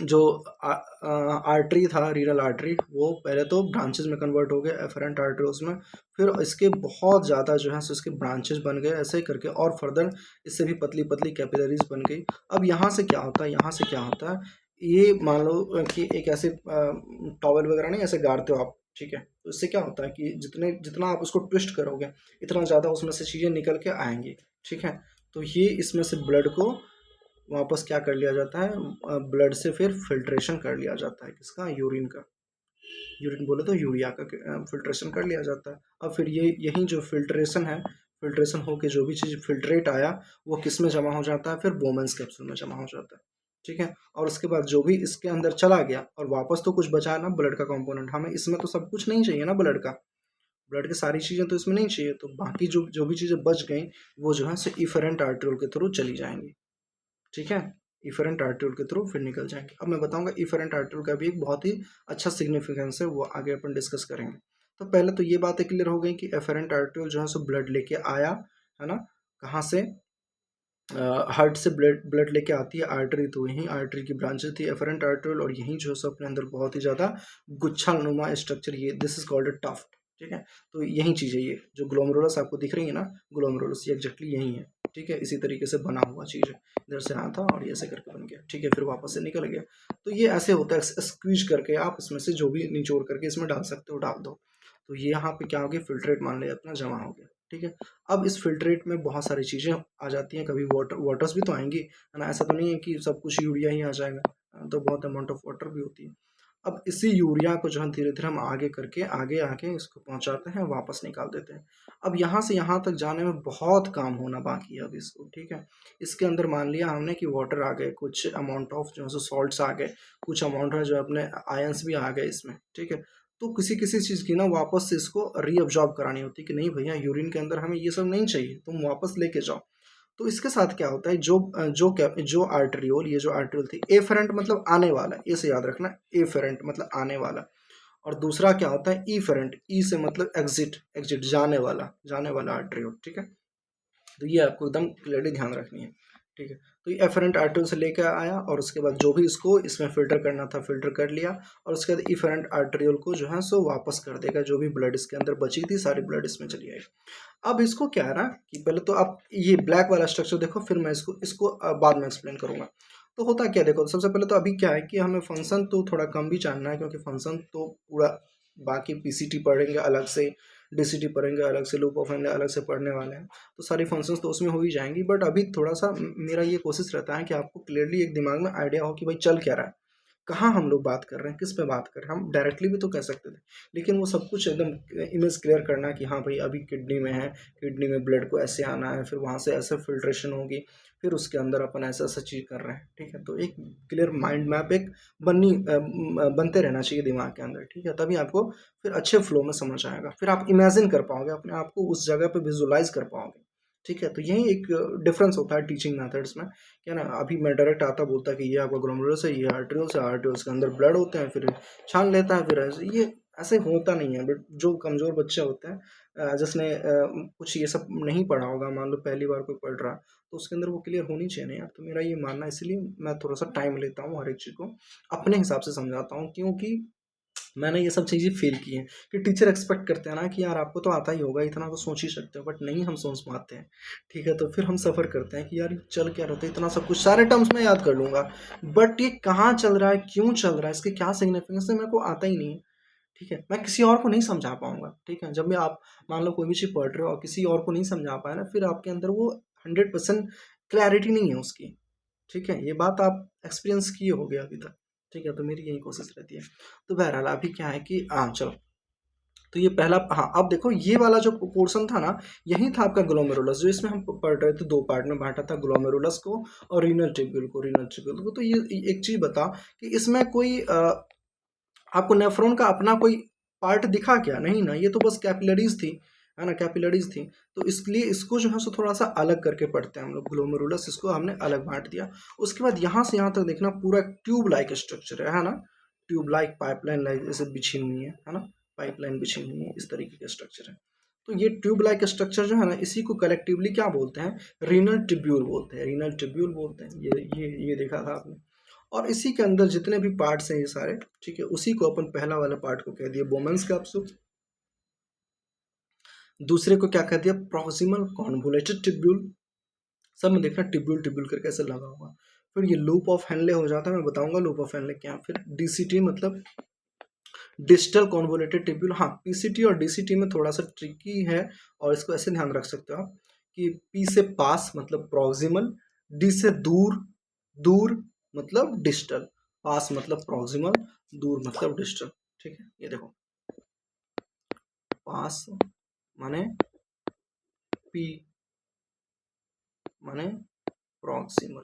जो आर्टरी था, रीनल आर्टरी, वो पहले तो ब्रांचेस में कन्वर्ट हो गए एफरेंट आर्टरियोल्स में, फिर इसके बहुत ज़्यादा जो है सो इसके ब्रांचेस बन गए ऐसे करके, और फर्दर इससे भी पतली पतली कैपिलरीज बन गई। अब यहाँ से क्या होता है, यहाँ से क्या होता है, ये मान लो कि एक ऐसे टॉवल वगैरह नहीं ऐसे गाड़ते हो आप, ठीक है। तो इससे क्या होता है कि जितना आप उसको ट्विस्ट करोगे इतना ज़्यादा उसमें से चीज़ें निकल के आएंगी, ठीक है। तो ये इसमें से ब्लड को वापस क्या कर लिया जाता है, ब्लड से फिर फिल्ट्रेशन कर लिया जाता है, किसका, यूरिन का। यूरिन बोले तो यूरिया का फिल्ट्रेशन कर लिया जाता है। अब फिर यही जो फिल्ट्रेशन है, फिल्ट्रेशन होके जो भी चीज़ फिल्ट्रेट आया वो किस में जमा हो जाता है, फिर बोमेंस कैप्सूल में जमा हो जाता है, ठीक है। और उसके बाद जो भी इसके अंदर चला गया और वापस तो कुछ बचा ना ब्लड का कंपोनेंट, हमें इसमें तो सब कुछ नहीं चाहिए ना ब्लड का, ब्लड की सारी चीज़ें तो इसमें नहीं चाहिए, तो बाकी जो जो भी चीज़ें बच गई वो जो है सो इफेरेंट आर्ट्रियोल के थ्रू चली जाएंगी, ठीक है। इफेरेंट आर्ट्रियोल के थ्रू फिर निकल जाएंगे। अब मैं बताऊंगा इफेरेंट आर्ट्रियोल का भी एक बहुत ही अच्छा सिग्निफिकेंस है, वो आगे अपन डिस्कस करेंगे। तो पहले तो ये बातें क्लियर हो गई कि एफेरेंट आर्ट्रियोल जो है सो ब्लड लेके आया है ना, कहाँ से, हार्ट से ब्लड ब्लड लेके आती है आर्टरी, तो यही आर्टरी की ब्रांचेस थी एफरेंट आर्टरियल, और यही जो है सो अपने अंदर बहुत ही ज़्यादा गुच्छानुमा स्ट्रक्चर, ये this is called a tuft, ठीक है। तो यही चीज़ है, ये जो ग्लोमेरुलस आपको दिख रही है ना, ग्लोमेरुलस ये एग्जैक्टली यही है, ठीक है। इसी तरीके से बना हुआ चीज़ है, इधर से आया था और ये ऐसे करके बन गया, ठीक है, फिर वापस से निकल गया। तो ये ऐसे होता है, स्क्वीज करके आप इसमें से जो भी निचोड़ करके इसमें डाल सकते हो, डाल दो। तो ये यहाँ पे क्या हो गया, फिल्ट्रेट मान लिया अपना जमा हो गया, ठीक है। अब इस फिल्ट्रेट में बहुत सारी चीज़ें आ जाती हैं, कभी वाटर्स भी तो आएंगी है ना, ऐसा तो नहीं है कि सब कुछ यूरिया ही आ जाएगा, तो बहुत अमाउंट ऑफ वाटर भी होती है। अब इसी यूरिया को जो है धीरे धीरे हम आगे करके आगे आगे इसको पहुंचाते हैं, वापस निकाल देते हैं। अब यहाँ से यहाँ तक जाने में बहुत काम होना बाकी है अब इसको, ठीक है। इसके अंदर मान लिया हमने कि वाटर आ गए, कुछ अमाउंट ऑफ जो है सॉल्ट्स आ गए, कुछ अमाउंट है जो अपने आयंस भी आ गए इसमें, ठीक है। तो किसी किसी चीज़ की ना वापस से इसको रीअब्जॉर्ब करानी होती है कि नहीं भैया, यूरिन के अंदर हमें ये सब नहीं चाहिए, तुम वापस लेके जाओ। तो इसके साथ क्या होता है, जो आर्टरियोल, ये जो आर्टरियोल थी, एफेरेंट मतलब आने वाला, इसे याद रखना, एफेरेंट मतलब आने वाला। और दूसरा क्या होता है, ईफेरेंट, ई से मतलब एग्जिट, एग्जिट जाने वाला आर्टरियोल, ठीक है। तो ये आपको एकदम क्लियरली ध्यान रखनी है, ठीक है। तो ये एफरेंट आर्टरियोल से लेकर आया और उसके बाद जो भी इसको इसमें फिल्टर करना था फिल्टर कर लिया, और उसके बाद इफरेंट आर्टरियोल को जो है सो वापस कर देगा, जो भी ब्लड इसके अंदर बची थी सारी ब्लड इसमें चली आएगी। अब इसको क्या है ना कि पहले तो आप ये ब्लैक वाला स्ट्रक्चर देखो, फिर मैं इसको इसको बाद में एक्सप्लेन करूंगा। तो होता क्या, देखो सबसे पहले तो अभी क्या है कि हमें फंक्शन तो थोड़ा कम भी जानना है, क्योंकि फंक्शन तो पूरा बाकी पीसीटी पढ़ेंगे अलग से, डीसीटी पढ़ेंगे अलग से, लूप ऑफ एंड अलग से पढ़ने वाले हैं, तो सारी फंक्शंस तो उसमें हो ही जाएंगी। बट अभी थोड़ा सा मेरा ये कोशिश रहता है कि आपको क्लियरली एक दिमाग में आइडिया हो कि भाई चल क्या रहा है, कहाँ हम लोग बात कर रहे हैं, किस पे बात कर रहे हैं। हम डायरेक्टली भी तो कह सकते थे, लेकिन वो सब कुछ एकदम इमेज क्लियर करना कि हाँ भाई अभी किडनी में है, किडनी में ब्लड को ऐसे आना है, फिर वहाँ से ऐसे फिल्ट्रेशन होगी, फिर उसके अंदर अपन ऐसा ऐसा चीज़ कर रहे हैं, ठीक है। तो एक क्लियर माइंड मैप एक बनते रहना चाहिए दिमाग के अंदर, ठीक है, तभी आपको फिर अच्छे फ्लो में समझ आएगा, फिर आप इमेजिन कर पाओगे अपने आप को, उस जगह पे विजुलाइज कर पाओगे, ठीक है। तो यही एक डिफरेंस होता है टीचिंग मेथड्स में, क्या ना, अभी मैं डायरेक्ट आता बोलता कि ये आपका ग्लोमेरुलस है, ये आर्टरियोल्स है, आर्टरियोल्स के अंदर ब्लड होते हैं, फिर छान लेता है, फिर ऐसे ये ऐसे होता नहीं है। बट जो कमज़ोर बच्चे होते हैं, जिसने कुछ ये सब नहीं पढ़ा होगा, मान लो पहली बार कोई पढ़ रहा है, तो उसके अंदर वो क्लियर होनी चाहिए ना यार। तो मेरा ये मानना है, इसलिए मैं थोड़ा सा टाइम लेता हूँ, हर एक चीज़ को अपने हिसाब से समझाता हूँ, क्योंकि मैंने ये सब चीज़ें फील की हैं कि टीचर एक्सपेक्ट करते हैं ना कि यार आपको तो आता ही होगा, इतना तो सोच ही सकते हो, बट नहीं हम सोच पाते हैं, ठीक है। तो फिर हम सफ़र करते हैं कि यार चल क्या रहता है, इतना सब कुछ सारे टर्म्स में याद कर लूँगा, बट ये कहाँ चल रहा है, क्यों चल रहा है, इसके क्या सिग्निफिकेंस है, मेरे को आता ही नहीं है, ठीक है। मैं किसी और को नहीं समझा पाऊंगा, ठीक है। जब मैं आप मान लो कोई भी चीज़ पढ़ रहे हो और किसी और को नहीं समझा पाए ना, फिर आपके अंदर वो 100% क्लैरिटी नहीं है उसकी, ठीक है। ये बात आप एक्सपीरियंस किए हो गया अभी तक, ठीक है। तो मेरी यही कोशिश रहती है। तो बहरहाल अभी क्या है कि हाँ चलो, तो ये पहला, हाँ अब देखो ये वाला जो पोर्शन था ना, यही था आपका ग्लोमेरुलस, जो इसमें हम पढ़ रहे थे, दो पार्ट में बांटा था, ग्लोमेरुलस को और रीनल ट्यूब्यूल को, रीनल ट्यूब्यूल को। तो ये एक चीज़ बता कि इसमें कोई आपको नेफ्रॉन का अपना कोई पार्ट दिखा क्या, नहीं ना, ये तो बस कैपिलरीज थी, है ना, कैपिलरीज थी। तो इसलिए इसको जो है सो थोड़ा सा अलग करके पढ़ते हैं हम लोग, ग्लोमेरुलस इसको हमने अलग बांट दिया। उसके बाद यहाँ से यहाँ तक देखना पूरा ट्यूब लाइक स्ट्रक्चर है ना, ट्यूब लाइक पाइपलाइन लाइक जैसे बिछी हुई है ना, पाइपलाइन बिछी हुई है, इस तरीके का स्ट्रक्चर है। तो ये ट्यूब लाइक स्ट्रक्चर जो है ना, इसी को कलेक्टिवली क्या बोलते हैं, रीनल ट्यूब्यूल बोलते हैं, रीनल ट्यूब्यूल बोलते हैं। ये देखा था आपने। और इसी के अंदर जितने भी पार्ट्स हैं ये सारे, ठीक है, उसी को अपन पहला वाला पार्ट को कह दिया बोमेंस कैप्सूल, दूसरे को क्या कह दिया, प्रॉक्सिमल कॉन्वोलेटेड टिब्यूल, सब में देखना टिब्यूल टिब्यूल करके ऐसे लगा हुआ। फिर ये लूप ऑफ हेनले हो जाता है, मैं बताऊंगा लूप ऑफ हेनले क्या। फिर डीसीटी मतलब डिजिटल कॉन्वोलेटेड टिब्यूल। हाँ, पीसीटी और डीसीटी में थोड़ा सा ट्रिकी है, और इसको ऐसे ध्यान रख सकते हो आप कि पी से पास मतलब प्रॉक्सिमल, डी से दूर, दूर मतलब डिजिटल, पास मतलब प्रॉक्सिमल, दूर मतलब डिजिटल, ठीक है। ये देखो, पास माने पी माने प्रॉक्सिमल,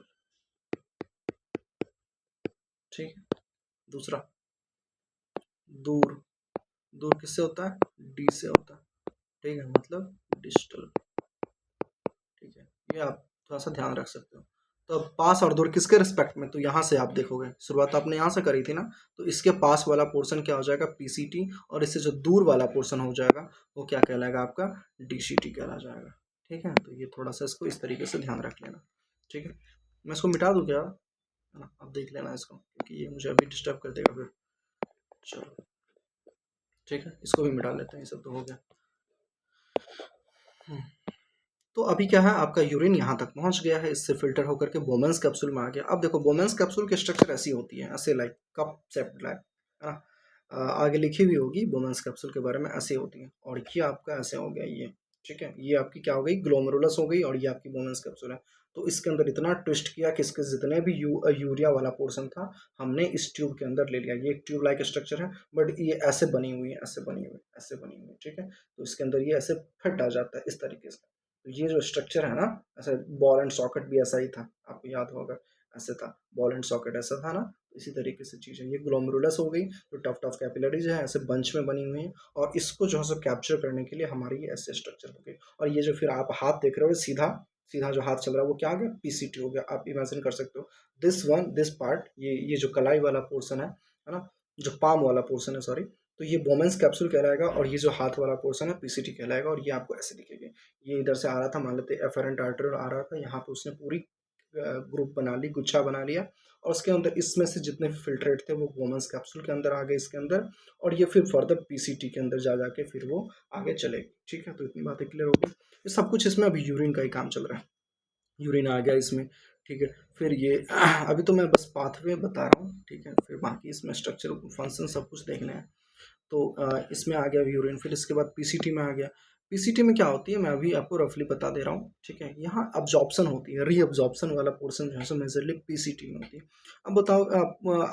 ठीक है। दूसरा दूर, दूर किससे होता है, डी से होता है, ठीक है, मतलब डिस्टल, ठीक है। ये आप थोड़ा सा ध्यान रख सकते हो। तो अब पास और दूर किसके रिस्पेक्ट में, तो यहाँ से आप देखोगे, शुरुआत आपने यहाँ से करी थी ना, तो इसके पास वाला पोर्शन क्या हो जाएगा, पीसीटी, और इससे जो दूर वाला पोर्शन हो जाएगा वो क्या कहलाएगा, आपका डीसीटी कहला जाएगा, ठीक है। तो ये थोड़ा सा इसको इस तरीके से ध्यान रख लेना, ठीक है। मैं इसको मिटा दूँ क्या, है ना, अब देख लेना इसको, क्योंकि ये मुझे अभी डिस्टर्ब कर देगा फिर। चलो ठीक है, इसको भी मिटा लेते हैं, ये सब तो हो गया। तो अभी क्या है, आपका यूरिन यहाँ तक पहुँच गया है, इससे फिल्टर होकर के बोमेंस कैप्सूल में आ गया। अब देखो बोमेंस कैप्सूल की स्ट्रक्चर ऐसी होती है, ऐसे लाइक कप सेप्ड लाइक, है ना, आगे लिखी हुई होगी बोमेंस कैप्सूल के बारे में, ऐसे होती है। और ये आपका ऐसे हो गया ये, ठीक है, ये आपकी क्या हो गई, ग्लोमेरुलस हो गई, और ये आपकी बोमेंस कैप्सूल है। तो इसके अंदर इतना ट्विस्ट किया कि इसके जितने भी यूरिया वाला पोर्शन था हमने इस ट्यूब के अंदर ले लिया। ये एक ट्यूब लाइक स्ट्रक्चर है, बट ये ऐसे बनी हुई है, ऐसे बनी हुई है, ऐसे बनी हुई है, ठीक है। तो इसके अंदर ये ऐसे फिट आ जाता है इस तरीके से। तो ये जो स्ट्रक्चर है ना, ऐसे बॉल एंड सॉकेट भी ऐसा ही था, आपको याद होगा, ऐसे था, बॉल एंड सॉकेट ऐसा था ना, इसी तरीके से चीज़ है। ये ग्लोमेरुलस हो गई, तो टफ टफ कैपिलरीज है, ऐसे बंच में बनी हुई है, और इसको जो है सब कैप्चर करने के लिए हमारी ये ऐसे स्ट्रक्चर हो गई। और ये जो फिर आप हाथ देख रहे हो, सीधा सीधा जो हाथ चल रहा है वो क्या आ गया, पीसीटी हो गया। आप इमेजिन कर सकते हो, दिस पार्ट, ये जो कलाई वाला पोर्सन है ना, जो पाम वाला पोर्सन है, सॉरी, तो ये बोमेंस कैप्सूल कहलाएगा, और ये जो हाथ वाला पोर्सन है पीसीटी कहलाएगा। और ये आपको ऐसे दिखेगा, ये इधर से आ रहा था, मान लेते एफरेंट आर्टरी आ रहा था, यहाँ पे उसने पूरी ग्रुप बना ली, गुच्छा बना लिया, और उसके अंदर इसमें से जितने फिल्ट्रेट थे वो वोमेंस कैप्सूल के अंदर आ गए इसके अंदर, और ये फिर फर्दर पीसीटी के अंदर जा जाके फिर वो आगे चलेगी, ठीक है। तो इतनी बातें क्लियर हो गई। ये सब कुछ इसमें अभी यूरिन का ही काम चल रहा है, यूरिन आ गया इसमें, ठीक है। फिर ये अभी तो मैं बस पाथवे बता रहा हूँ, ठीक है, फिर बाकी इसमें स्ट्रक्चर फंक्शन सब कुछ देखना है। तो इसमें आ गया यूरिन, फिर इसके बाद पीसीटी में आ गया। पीसीटी में क्या होती है, मैं अभी आपको रफली बता दे रहा हूँ, ठीक है। यहाँ अब्जॉर्प्शन होती है, रीअब्जॉर्प्शन वाला पोर्शन जो है सो मेजरली पीसीटी में होती है। अब बताओ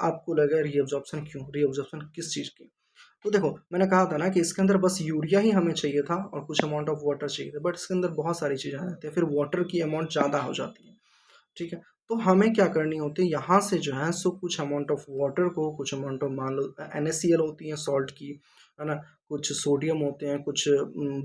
आपको लगा रीअब्जॉर्प्शन क्यों, रीअब्जॉर्प्शन किस चीज़ की। तो देखो मैंने कहा था ना कि इसके अंदर बस यूरिया ही हमें चाहिए था और कुछ अमाउंट ऑफ वाटर चाहिए था, बट इसके अंदर बहुत सारी चीज़ें आ जाती है, फिर वाटर की अमाउंट ज़्यादा हो जाती है, ठीक है। तो हमें क्या करनी होती है, यहाँ से जो है सो कुछ अमाउंट ऑफ वाटर को, कुछ अमाउंट ऑफ मान लो NaCl होती है सॉल्ट की, है ना, कुछ सोडियम होते हैं, कुछ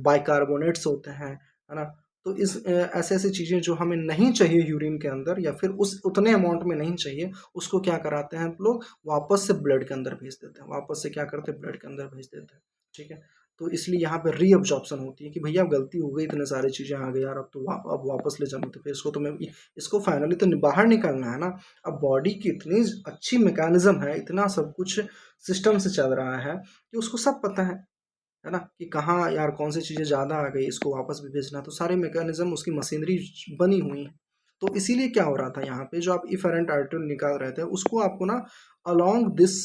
बाइकार्बोनेट्स होते हैं, है ना। तो इस ऐसे ऐसे चीज़ें जो हमें नहीं चाहिए यूरिन के अंदर, या फिर उस उतने अमाउंट में नहीं चाहिए, उसको क्या कराते हैं हम लोग, वापस से ब्लड के अंदर भेज देते हैं, वापस से क्या करते हैं, ब्लड के अंदर भेज देते हैं, ठीक है। तो इसलिए यहाँ पे रीअब्जॉर्प्शन होती है कि भैया अब गलती हो गई, इतने सारी चीज़ें आ गई यार, अब तो अब वापस ले जाना, तो फिर इसको तो मैं इसको फाइनली तो बाहर निकालना है ना। अब बॉडी की इतनी अच्छी मैकेनिज्म है, इतना सब कुछ सिस्टम से चल रहा है कि उसको सब पता है ना, कि कहाँ यार कौन सी चीज़ें ज़्यादा आ गई, इसको वापस भी भेजना, तो सारे मैकेनिज्म उसकी मशीनरी बनी हुई है। तो इसीलिए क्या हो रहा था, यहाँ पे जो आप इफेरेंट आर्टरी निकाल रहे थे उसको आपको ना अलोंग दिस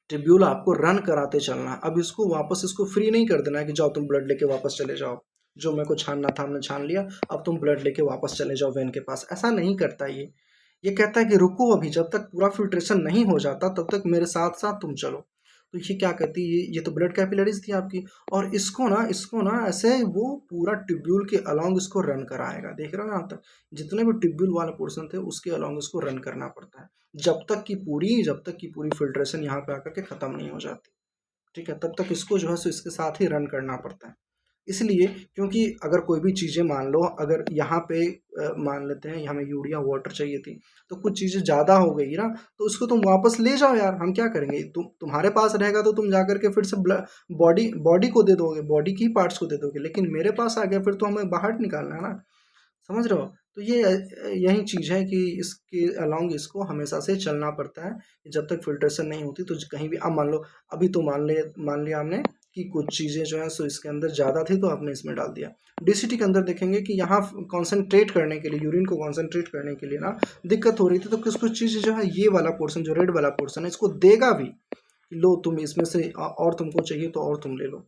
ट्रिब्यूल आपको रन कराते चलना है। अब इसको वापस इसको फ्री नहीं कर देना है कि जाओ तुम ब्लड लेके वापस चले जाओ, जो मेरे को छानना था हमने छान लिया, अब तुम ब्लड लेके वापस चले जाओ वेन के पास, ऐसा नहीं करता ये कहता है कि रुको, अभी जब तक पूरा फिल्ट्रेशन नहीं हो जाता तब तक मेरे साथ साथ तुम चलो। तो ये क्या कहती है, ये तो ब्लड कैपिलरीज थी आपकी, और इसको ना ऐसे वो पूरा ट्यूब्यूल के अलोंग इसको रन कराएगा, देख रहे हो यहाँ तक, जितने भी ट्यूब्यूल वाले पोर्शन थे उसके अलोंग इसको रन करना पड़ता है, जब तक की पूरी फिल्ट्रेशन यहाँ पे आकर के ख़त्म नहीं हो जाती, ठीक है, तब तक इसको जो है सो इसके साथ ही रन करना पड़ता है। इसलिए क्योंकि अगर कोई भी चीज़ें मान लो, अगर यहाँ पे मान लेते हैं हमें यूरिया वाटर चाहिए थी, तो कुछ चीज़ें ज़्यादा हो गई ना, तो उसको तुम वापस ले जाओ यार, हम क्या करेंगे, तुम्हारे पास रहेगा तो तुम जा करके फिर से बॉडी बॉडी को दे दोगे, बॉडी की पार्ट्स को दे दोगे, लेकिन मेरे पास आ गया फिर तो हमें बाहर निकालना है ना, समझ रहे हो। तो ये यही चीज़ है कि इसके अलोंग इसको हमेशा से चलना पड़ता है, कि जब तक फिल्ट्रेशन नहीं होती तो कहीं भी, अब मान लो अभी तो मान लिया हमने कि कुछ चीज़ें जो है सो इसके अंदर ज़्यादा थी तो आपने इसमें डाल दिया। डीसीटी के अंदर देखेंगे कि यहाँ कॉन्सेंट्रेट करने के लिए, यूरिन को कॉन्सेंट्रेट करने के लिए ना दिक्कत हो रही थी, तो कुछ कुछ चीज़ें जो है ये वाला पोर्सन, जो रेड वाला पोर्सन है, इसको देगा भी, लो तुम इसमें से और तुमको चाहिए तो और तुम ले लो,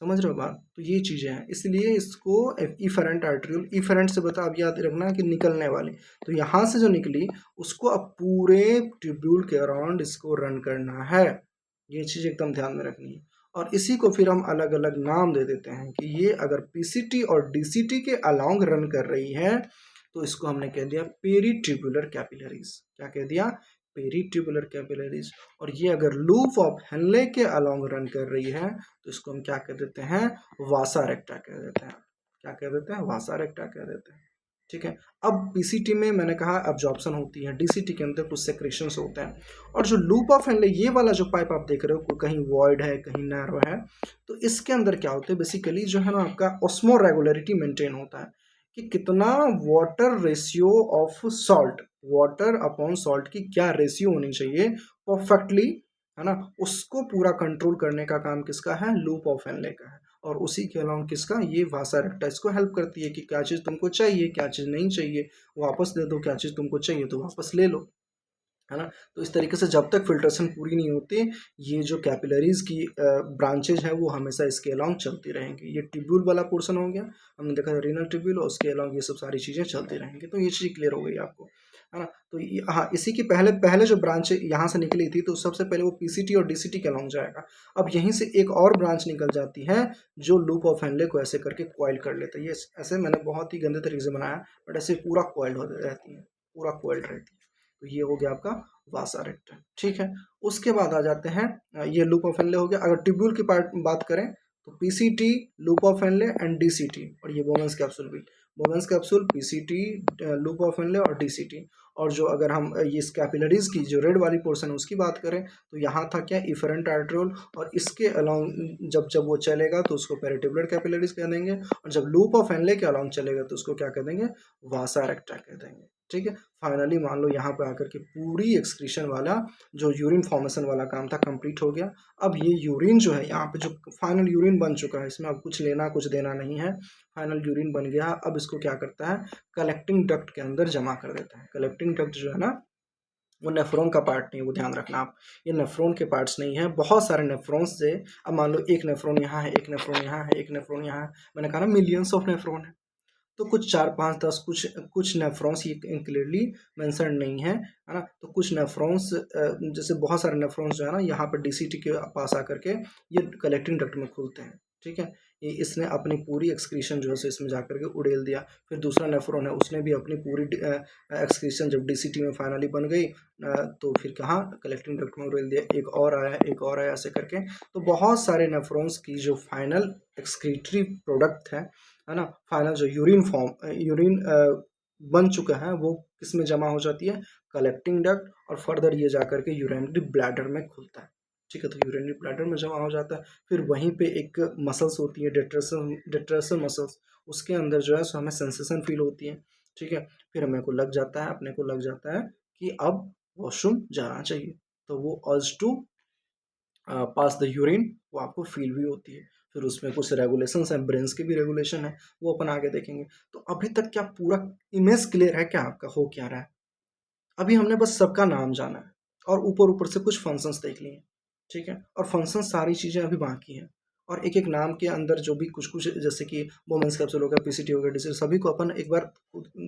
समझ रहे हो बात। तो ये चीज़ें हैं, इसलिए इसको इफेरेंट आर्ट्रियोल, इफेरेंट से बता, अब याद रखना कि निकलने वाली, तो यहाँ से जो निकली उसको अब पूरे ट्यूब्यूल के अराउंड इसको रन करना है, ये चीज़ एकदम ध्यान में रखनी है। और इसी को फिर हम अलग अलग नाम दे देते हैं कि ये अगर पीसीटी और डीसीटी के अलोंग रन कर रही है तो इसको हमने कह दिया पेरीट्यूबुलर कैपिलरीज। क्या कह दिया? Peritubular capillaries. और ये अगर लूप ऑफ हेनले के अलोंग रन कर रही है तो इसको हम क्या कह देते हैं? वासा रेक्टा कह देते हैं। क्या कह देते हैं? वासा रेक्टा कह देते हैं। ठीक है। अब पीसीटी में मैंने कहा अब्जॉर्प्शन होती है, डीसीटी के अंदर कुछ सेक्रेशंस होते हैं। और जो लूप ऑफ हेनले ये वाला जो पाइप आप देख रहे हो कहीं वॉइड है कहीं नैरो है, तो इसके अंदर क्या होता है बेसिकली जो है ना आपका ऑस्मो रेगुलरिटी मेंटेन होता है कि कितना water ratio of salt, water upon salt की क्या रेशियो होनी चाहिए परफेक्टली, है ना, उसको पूरा कंट्रोल करने का काम किसका है? लूप ऑफ हेनले का है। और उसी के अलावा किसका? ये वासा रेक्टा इसको हेल्प करती है कि क्या चीज़ तुमको चाहिए क्या चीज़ नहीं चाहिए वापस दे दो, क्या चीज़ तुमको चाहिए तो वापस ले लो, है ना। तो इस तरीके से जब तक फिल्ट्रेशन पूरी नहीं होती ये जो कैपिलरीज की ब्रांचेज है वो हमेशा इसके अलाउंग चलती रहेंगी। ये ट्यूब्यूल वाला पोर्शन हो गया, हमने देखा रीनल ट्यूब्यूल, और उसके अलाउंग ये सब सारी चीज़ें चलती रहेंगी। तो ये चीज़ क्लियर हो गई आपको, है ना। तो हाँ, इसी की पहले पहले जो ब्रांच यहाँ से निकली थी तो सबसे पहले वो पीसीटी और डीसीटी के अलाउंग जाएगा। अब यहीं से एक और ब्रांच निकल जाती है जो लूप ऑफ हेनले को ऐसे करके क्वाइल कर लेता है। ये ऐसे मैंने बहुत ही गंदे तरीके से बनाया, बट ऐसे पूरा क्वाइल्ड हो रहती है, पूरा क्वाइल्ड रहती है। तो ये हो गया आपका वासा रेक्टा। ठीक है। उसके बाद आ जाते हैं, ये लूप ऑफ हेनले हो गया। अगर ट्यूब्यूल की पार्ट बात करें तो PCT, loop of Henle and DCT, और ये बोवेंस कैप्सूल भी, Bowman's capsule, PCT, loop of Henle और डीसीटी। और जो अगर हम ये कैपिलरीज की जो रेड वाली पोर्शन है उसकी बात करें तो यहाँ था क्या? Efferent arteriole. और इसके अलाउंग जब जब वो चलेगा तो उसको पेरिट्यूबुलर कैपिलरीज कह देंगे, और जब लूप ऑफ हेनले के अलाउंग चलेगा तो उसको क्या कह देंगे? वासा रेक्टा कह देंगे। ठीक है। फाइनली मान लो यहाँ पे आकर के पूरी एक्सक्रीशन वाला जो यूरिन फॉर्मेशन वाला काम था कंप्लीट हो गया। अब ये यूरिन जो है यहाँ पे जो फाइनल यूरिन बन चुका है, इसमें अब कुछ लेना कुछ देना नहीं है, फाइनल यूरिन बन गया। अब इसको क्या करता है? कलेक्टिंग डक्ट के अंदर जमा कर देता है। कलेक्टिंग डक्ट जो है ना वो नेफ्रॉन का पार्ट नहीं, वो ध्यान रखना आप, ये नेफ्रॉन के पार्ट्स नहीं है। बहुत सारे नेफ्रॉन्स से, अब मान लो एक नेफ्रॉन यहाँ है, एक नेफ्रॉन यहाँ है, एक नेफ्रॉन यहाँ है, मैंने कहा ना मिलियंस ऑफ नेफ्रॉन है। तो कुछ 4 5 10 कुछ कुछ नेफ्रॉन्स ये क्लियरली मेंशन नहीं है ना। तो कुछ नेफ्रॉन्स जैसे बहुत सारे नेफ्रॉन्स जो है ना यहाँ पर डीसीटी के पास आकर के ये कलेक्टिंग डक्ट में खुलते हैं। ठीक है। ये इसने अपनी पूरी एक्सक्रीशन जो है सो इसमें जाकर के उड़ेल दिया। फिर दूसरा नेफ्रॉन है उसने भी अपनी पूरी एक्सक्रीशन जब डीसीटी में फाइनली बन गई तो फिर कहाँ? कलेक्टिंग डक्ट में उड़ेल दिया। एक और आया, एक और आया, ऐसे करके। तो बहुत सारे नेफ्रॉन्स की जो फाइनल एक्सक्रीटरी प्रोडक्ट है ना, फाइनल जो यूरिन फॉर्म यूरिन बन चुका है वो किस में जमा हो जाती है? Collecting duct. और फर्दर ये जाकर के यूरिनरी ब्लैडर में खुलता है। ठीक है। तो यूरिनरी ब्लैडर में जमा हो जाता है। फिर वहीं पे एक मसल्स होती है डिट्रेसल मसल्स, उसके अंदर जो है सो हमें सेंसेशन फील होती है। ठीक है। फिर हमें को लग जाता है, अपने को लग जाता है कि अब वॉशरूम जाना चाहिए, तो वो urge to pass the urine वो आपको फील भी होती है। फिर उसमें कुछ रेगुलेशंस हैं, ब्रेन्स के भी रेगुलेशन है, वो अपन आगे देखेंगे। तो अभी तक क्या पूरा इमेज क्लियर है क्या आपका? हो क्या रहा है? अभी हमने बस सबका नाम जाना है और ऊपर ऊपर से कुछ फंक्शंस देख लिए। ठीक है। और फंक्शन सारी चीज़ें अभी बाकी हैं। और एक एक नाम के अंदर जो भी कुछ कुछ जैसे कि वोमेंस कैप्सूल हो गया, पीसीटी हो गया, डिसीज, सभी को अपन एक बार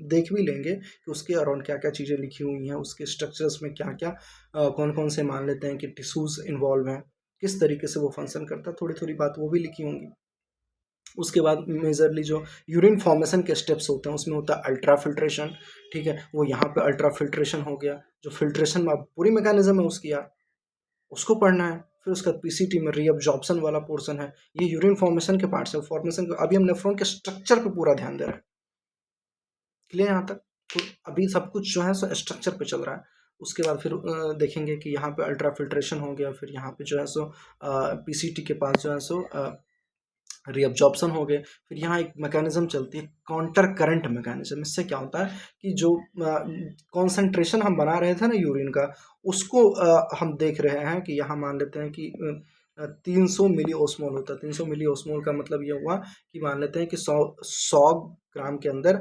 देख भी लेंगे कि उसके अराउंड क्या क्या चीज़ें लिखी हुई हैं, उसके स्ट्रक्चर्स में क्या क्या कौन कौन से मान लेते हैं कि टिश्यूज़ इन्वॉल्व हैं, किस तरीके से वो फंक्शन करता है, थोड़ी थोड़ी बात वो भी लिखी होंगी। उसके बाद मेजरली जो यूरिन फॉर्मेशन के स्टेप्स होते हैं उसमें होता है अल्ट्रा फिल्ट्रेशन। ठीक है। वो यहाँ पे अल्ट्रा फिल्ट्रेशन हो गया, जो फिल्ट्रेशन में पूरी मैकेनिज्म है उसकी यार, उसको पढ़ना है। फिर उसका पीसीटी में रीअब्जॉर्प्शन वाला पोर्शन है, ये यूरिन फॉर्मेशन के पार्ट्स है। फॉर्मेशन के अभी हम नेफ्रॉन के स्ट्रक्चर पे पूरा ध्यान दे रहे हैं। क्लियर यहाँ तक? तो अभी सब कुछ जो है सो स्ट्रक्चर पे चल रहा है। उसके बाद फिर देखेंगे कि यहाँ पे अल्ट्रा फिल्ट्रेशन हो गया, फिर यहाँ पे जो है सो पीसीटी के पास जो है सो रीअब्जॉर्प्शन हो गए। फिर यहाँ एक मैकेनिज्म चलती है काउंटर करंट मैकेनिज्म। इससे क्या होता है कि जो कॉन्सेंट्रेशन हम बना रहे थे ना यूरिन का, उसको हम देख रहे हैं कि यहाँ मान लेते हैं कि 300 मिली ओस्मोल होता है। 300 मिली ओस्मोल का मतलब ये हुआ कि मान लेते हैं कि 100 ग्राम के अंदर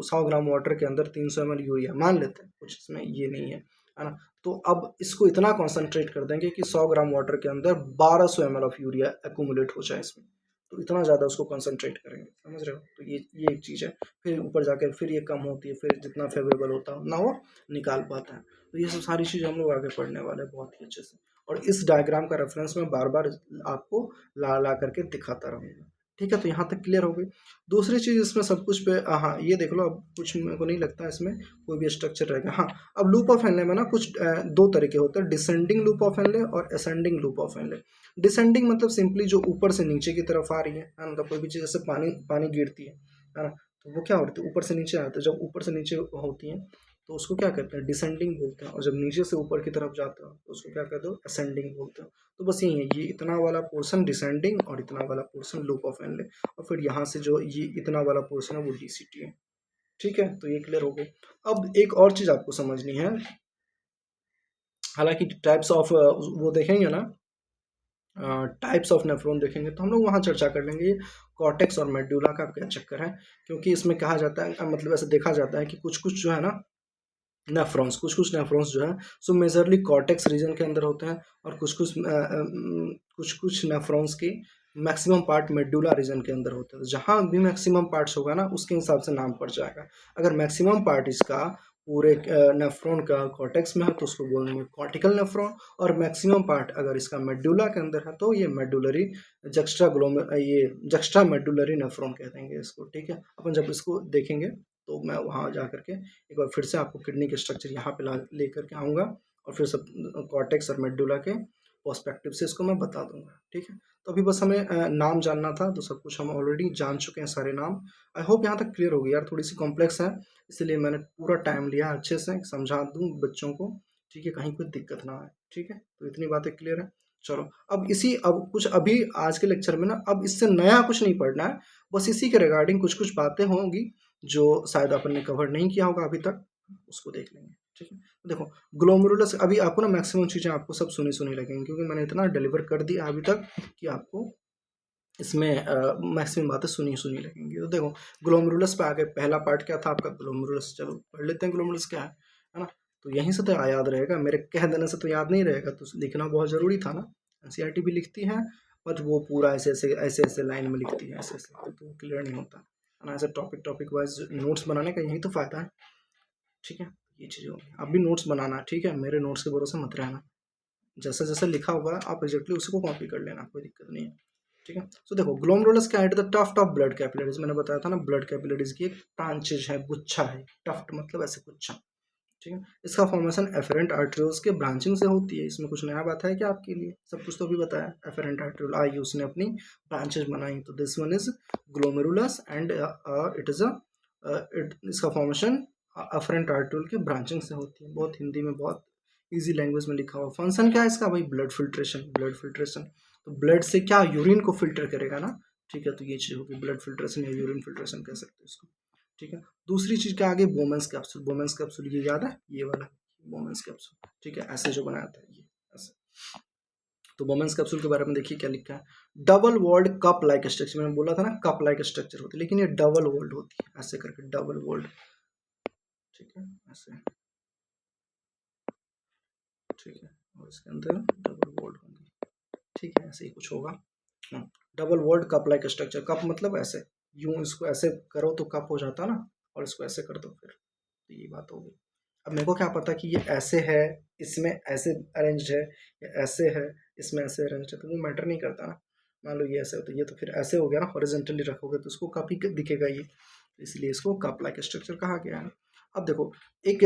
100 ग्राम वाटर के अंदर 300 ml यूरिया मान लेते हैं, कुछ इसमें ये नहीं है ना। तो अब इसको इतना कॉन्सेंट्रेट कर देंगे कि 100 ग्राम वाटर के अंदर 1200 ml ऑफ यूरिया एक्यूमुलेट हो जाए इसमें। तो इतना ज़्यादा उसको कंसंट्रेट करेंगे, समझ रहे हो? तो ये एक चीज़ है। फिर ऊपर जाकर फिर ये कम होती है, फिर जितना फेवरेबल होता है ना वो निकाल पाता है। तो ये सब सारी चीज़ हम लोग आगे पढ़ने वाले हैं बहुत ही अच्छे से। और इस डायग्राम का रेफरेंस मैं बार बार आपको ला ला करके दिखाता रहूँगा। ठीक है, तो यहाँ तक क्लियर हो गई। दूसरी चीज़ इसमें सब कुछ पे हाँ ये देख लो, अब कुछ मेरे को नहीं लगता इसमें कोई भी स्ट्रक्चर रहेगा। हाँ, अब लूप ऑफ एनले में ना कुछ दो तरीके होते हैं, डिसेंडिंग लूप ऑफ एनले और ascending loop of Henle. Descending मतलब सिंपली जो ऊपर से नीचे की तरफ आ रही है ना, मतलब कोई भी चीज़ जैसे पानी पानी गिरती है ना, तो वो क्या होती है, ऊपर से नीचे आते हैं। जब ऊपर से नीचे होती है तो उसको क्या कहते हैं, डिसेंडिंग बोलते हैं, और जब नीचे से ऊपर की तरफ जाते हो तो उसको क्या कहते हो, असेंडिंग बोलते हो। तो बस यही है, ये इतना वाला पोर्शन डिसेंडिंग और इतना वाला पोर्शन लूप ऑफ एनले, और फिर यहाँ से जो ये इतना वाला पोर्शन है वो डीसीटी है। ठीक है, तो ये क्लियर हो गया। अब एक और चीज़ आपको समझनी है, हालांकि टाइप्स ऑफ वो देखेंगे ना, टाइप्स ऑफ नेफ्रॉन देखेंगे तो हम लोग वहाँ चर्चा कर लेंगे कॉर्टेक्स और मेडुला का क्या चक्कर है। क्योंकि इसमें कहा जाता है, मतलब ऐसे देखा जाता है कि कुछ कुछ जो है ना नेफ्रॉन्स, कुछ कुछ नेफ्रॉन्स जो है सो मेजरली कॉर्टेक्स रीजन के अंदर होते हैं, और कुछ कुछ नेफ्रॉन्स की मैक्सिमम पार्ट मेडुला रीजन के अंदर होते हैं। तो जहाँ भी मैक्सिमम पार्ट्स होगा ना उसके हिसाब से नाम पड़ जाएगा। अगर मैक्सिमम पार्ट इसका पूरे नेफ्रॉन का कॉर्टेक्स में है तो उसको बोलेंगे कॉर्टिकल नेफ्रॉन, और मैक्सिमम पार्ट अगर इसका मेडुला के अंदर है तो ये मेडुलरी ये जक्स्ट्रा मेडुलरी नेफ्रॉन कह देंगे इसको। ठीक है, अपन जब इसको देखेंगे तो मैं वहाँ जा करके एक बार फिर से आपको किडनी के स्ट्रक्चर यहाँ पे ला ले करके आऊँगा, और फिर सब कॉर्टेक्स और मेडुला के पर्सपेक्टिव से इसको मैं बता दूंगा। ठीक है, तो अभी बस हमें नाम जानना था, तो सब कुछ हम ऑलरेडी जान चुके हैं सारे नाम। आई होप यहाँ तक क्लियर हो गई। यार थोड़ी सी कॉम्प्लेक्स है, इसलिए मैंने पूरा टाइम लिया अच्छे से समझा दूँ बच्चों को। ठीक है, कहीं कोई दिक्कत ना आए। ठीक है, तो इतनी बातें क्लियर है। चलो, अब कुछ अभी आज के लेक्चर में ना, अब इससे नया कुछ नहीं पढ़ना है, बस इसी के रिगार्डिंग कुछ कुछ बातें होंगी जो शायद अपन ने कवर नहीं किया होगा अभी तक, उसको देख लेंगे। ठीक है, तो देखो ग्लोमेरुलस, अभी आपको ना मैक्सिमम चीज़ें आपको सब सुनी सुनी लगेंगी, क्योंकि मैंने इतना डिलीवर कर दिया अभी तक कि आपको इसमें मैक्सिमम बातें सुनी सुनी लगेंगी। तो देखो ग्लोमेरुलस पे आगे पहला पार्ट क्या था आपका, ग्लोमेरुलस। चलो पढ़ लेते हैं ग्लोमेरुलस क्या है ना। तो यहीं से तो याद रहेगा, मेरे कह देने से तो याद नहीं रहेगा, तो लिखना बहुत ज़रूरी था ना। एनसीईआरटी भी लिखती है बट वो पूरा ऐसे ऐसे ऐसे ऐसे लाइन में लिखती है, ऐसे ऐसे, तो क्लियर नहीं होता है ना। ऐसे टॉपिक टॉपिक वाइज नोट्स बनाने का यही तो फ़ायदा है। ठीक है, ये चीज़ होगी। अब भी नोट्स बनाना, ठीक है, मेरे नोट्स के भरोसे मत रहना। जैसा जैसा लिखा हुआ है आप एग्जैक्टली उसी को कॉपी कर लेना, कोई दिक्कत नहीं है। ठीक है, तो देखो ग्लोमेरुलस क्या है, the tuft of blood capillaries. मैंने बताया था ना, ब्लड कैपिलरीज की एक ब्रांचेज है, गुच्छा है। टफ्ट मतलब ऐसे गुच्छा। ठीक है, इसका फॉर्मेशन एफरेंट आर्टरियोल्स के ब्रांचिंग से होती है। इसमें कुछ नया बात है क्या आपके लिए, सब कुछ तो भी बताया। एफरेंट आर्टरियोल आई उसने अपनी ब्रांचेज बनाई, तो this one is glomerulus and it is इसका फॉर्मेशन एफरेंट आर्टरियोल के ब्रांचिंग से होती है। बहुत हिंदी में बहुत इजी लैंग्वेज में लिखा हुआ। फंक्शन क्या है इसका भाई, ब्लड फिल्ट्रेशन। ब्लड फिल्ट्रेशन तो ब्लड से क्या यूरिन को फिल्टर करेगा ना। ठीक है, तो ये चीज़ होगी ब्लड फिल्ट्रेशन या यूरिन फिल्ट्रेशन कह सकते हैं इसको। ठीक है, दूसरी चीज़ क्या आगे, बोमेंस कैप्सूल। बोमेंस कैप्सूल ये याद है, ये वाला बोमेंस कैप्सूल। ठीक है, ऐसे जो बनाया था ये ऐसे। तो बोमेंस कैप्सूल के बारे में देखिए क्या लिखा है, double walled cup like structure. मैंने बोला था ना कप लाइक स्ट्रक्चर होती है, लेकिन ये डबल वॉल्ड होती है, ऐसे करके डबल वॉल्ड। ठीक है, ऐसे। ठीक है, और इसके अंदर डबल वॉल्ड होंगी। ठीक है, ऐसे ही कुछ होगा। Double walled cup like structure. Cup मतलब ऐसे, यूं इसको ऐसे करो तो कप हो जाता ना, और इसको ऐसे कर दो फिर, तो ये बात होगी। अब मेरे को क्या पता कि ये ऐसे है, इसमें ऐसे अरेंज है, या ऐसे है इसमें ऐसे अरेंज है, तो वो मैटर नहीं करता ना। मान लो ये ऐसे हो तो ये तो फिर ऐसे हो गया ना, हॉरिजॉन्टली रखोगे तो उसको कप ही दिखेगा ये, इसलिए इसको कप लाइक स्ट्रक्चर कहा गया है। अब देखो एक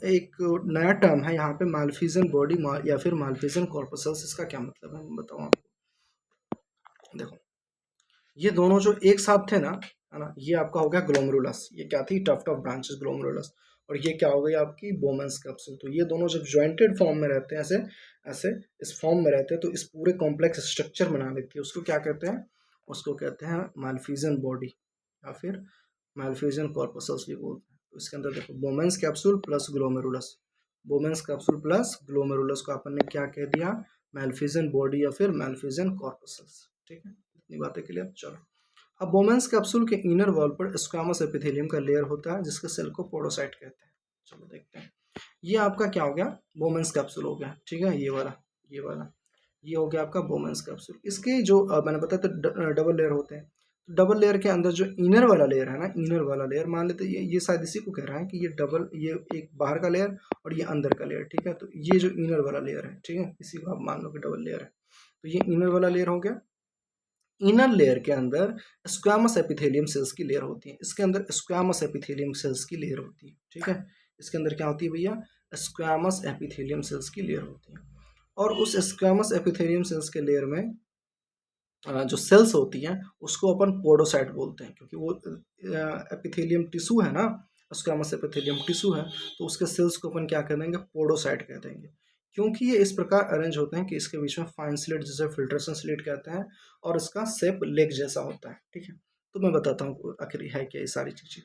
एक नया टर्म है यहाँ पे, मालफिजन बॉडी या फिर मालफिजन कॉर्पसल्स। इसका क्या मतलब है मैं बताऊँ आपको। देखो ये दोनों जो एक साथ थे ना, है ना, ये आपका हो गया ग्लोमेरुलस। ये क्या थी, टफ्ट ऑफ ब्रांचेस ग्लोमेरुलस। और ये क्या हो गई आपकी बोमेंस कैप्सूल। तो ये दोनों जब ज्वाइंटेड फॉर्म में रहते हैं, ऐसे ऐसे इस फॉर्म में रहते हैं, तो इस पूरे कॉम्प्लेक्स स्ट्रक्चर बना लेती है। उसको क्या कहते हैं, उसको कहते हैं मालफिजन बॉडी या फिर मालफिजन कॉर्पसल्स भी बोलते हैं। तो इसके अंदर देखो बोमेंस capsule plus glomerulus, बोमेंस capsule plus glomerulus को अपन ने क्या कह दिया, मालफिजन बॉडी या फिर मालफिजन कॉर्पसल्स। ठीक है, इतनी बातें क्लियर। चलो, अब बोमेंस कैप्सूल के इनर वॉल पर स्क्वामस एपिथेलियम का लेयर होता है, जिसके सेल को पोडोसाइट कहते हैं। चलो देखते हैं, ये आपका क्या हो गया, बोमेंस कैप्सूल हो गया। ठीक है, ये वाला ये वाला ये हो गया आपका बोमेंस कैप्सूल। इसके जो मैंने बताया था डबल लेयर होते हैं, डबल लेयर के अंदर जो इनर वाला लेयर है ना, इनर वाला लेयर मान लेते हैं ये शायद इसी को कह रहा है कि ये एक बाहर का लेयर और ये अंदर का लेयर, ठीक है। तो ये जो इनर वाला लेयर है, ठीक है, इसी को आप मान लो कि डबल लेयर है। तो ये इनर वाला लेयर हो गया। इनर लेयर के अंदर स्क्वामस एपिथेलियम सेल्स की लेयर होती है, इसके अंदर स्क्वामस एपिथेलियम सेल्स की लेयर होती है, ठीक है। इसके अंदर क्या होती है भैया, स्क्वामस एपिथेलियम सेल्स की लेयर होती है। और उस स्क्वामस एपिथेलियम सेल्स के लेयर में जो सेल्स होती हैं उसको अपन पोडोसाइट बोलते हैं, क्योंकि वो एपिथेलियम टिश्यू है ना, स्क्वामस एपिथेलियम टिश्यू है, तो उसके सेल्स को अपन क्या कह देंगे, पोडोसाइट कह देंगे। क्योंकि ये इस प्रकार अरेंज होते हैं कि इसके बीच में फाइन स्लिट जिसे फिल्ट्रेशन स्लिट कहते हैं और इसका शेप लेग जैसा होता है, ठीक है। तो मैं बताता हूँ आखिर है क्या ये सारी चीज़ें।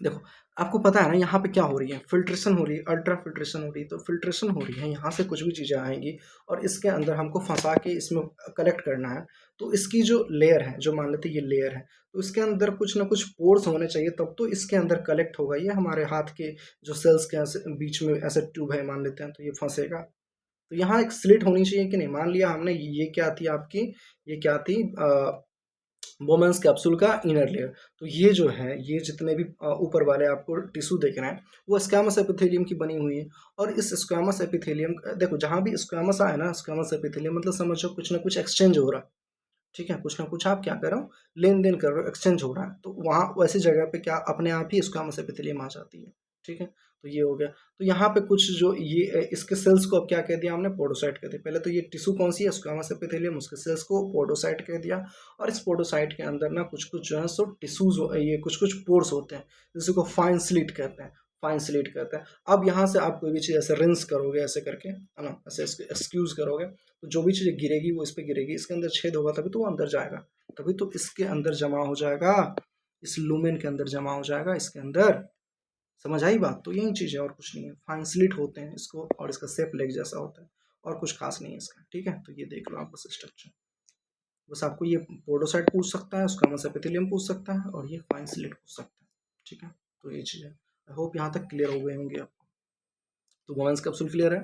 देखो, आपको पता है ना यहाँ पे क्या हो रही है, फिल्ट्रेशन हो रही है, अल्ट्रा फिल्ट्रेशन हो रही है। तो फिल्ट्रेशन हो रही है, यहाँ से कुछ भी चीज़ें आएंगी और इसके अंदर हमको फंसा के इसमें कलेक्ट करना है। तो इसकी जो लेयर है, जो मान लेते हैं ये लेयर है, तो इसके अंदर कुछ ना कुछ पोर्स होने चाहिए, तब तो इसके अंदर कलेक्ट होगा। ये हमारे हाथ के जो सेल्स के बीच में ऐसे ट्यूब है मान लेते हैं, तो ये फंसेगा। तो यहाँ एक स्लिट होनी चाहिए कि नहीं। मान लिया हमने, ये क्या थी आपकी, ये क्या थी, बोमेंस कैप्सूल का इनर लेयर। तो ये जो है, ये जितने भी ऊपर वाले आपको टिश्यू देख रहे हैं वो स्क्वामस एपिथेलियम की बनी हुई है। और इस स्क्वामस एपिथेलियम, देखो जहाँ भी स्क्वामस आए ना, स्क्वामस एपिथेलियम मतलब समझो कुछ ना कुछ एक्सचेंज हो रहा है, ठीक है, कुछ ना कुछ आप क्या कर रहे हो, लेन देन कर रहे हो, एक्सचेंज हो रहा है। तो वहाँ वैसी जगह पे क्या अपने आप ही स्क्वामस एपिथेलियम आ जाती है, ठीक है। तो ये हो गया। तो यहाँ पे कुछ जो ये इसके सेल्स को अब क्या कह दिया हमने, पोडोसाइट कह दिया। पहले तो ये टिश्यू कौन सी है, स्क्वामस एपिथेलियम, उसके सेल्स को पोडोसाइट कह दिया। और इस पोडोसाइट के अंदर ना कुछ कुछ जो है सो टिश्यूज, ये कुछ कुछ पोर्स होते हैं जिसको फाइन स्लिट कहते हैं, फाइन स्लिट कहते हैं। अब यहाँ से आप कोई भी चीज़ ऐसे रिंस करोगे ऐसे करके, है ना, ऐसे एक्सक्यूज करोगे, तो जो भी चीज़ गिरेगी वो इस पर गिरेगी, इसके अंदर छेद होगा तभी तो वो अंदर जाएगा, तभी तो इसके अंदर जमा हो जाएगा, इस लूमेन के अंदर जमा हो जाएगा इसके अंदर। समझ आई बात। तो यही चीज़ है और कुछ नहीं है, फाइन स्लिट होते हैं इसको, और इसका शेप लेग जैसा होता है, और कुछ खास नहीं है इसका, ठीक है। तो ये देख लो आप बस स्ट्रक्चर, बस आपको ये पोडोसाइट पूछ सकता है, उसका मतलब एपिथेलियम पूछ सकता है, और ये फाइन स्लिट पूछ सकता है, ठीक है। तो ये चीज़ है। आई होप यहाँ तक क्लियर हो गए होंगे आपको। तो वोमेंस कैप्सूल क्लियर है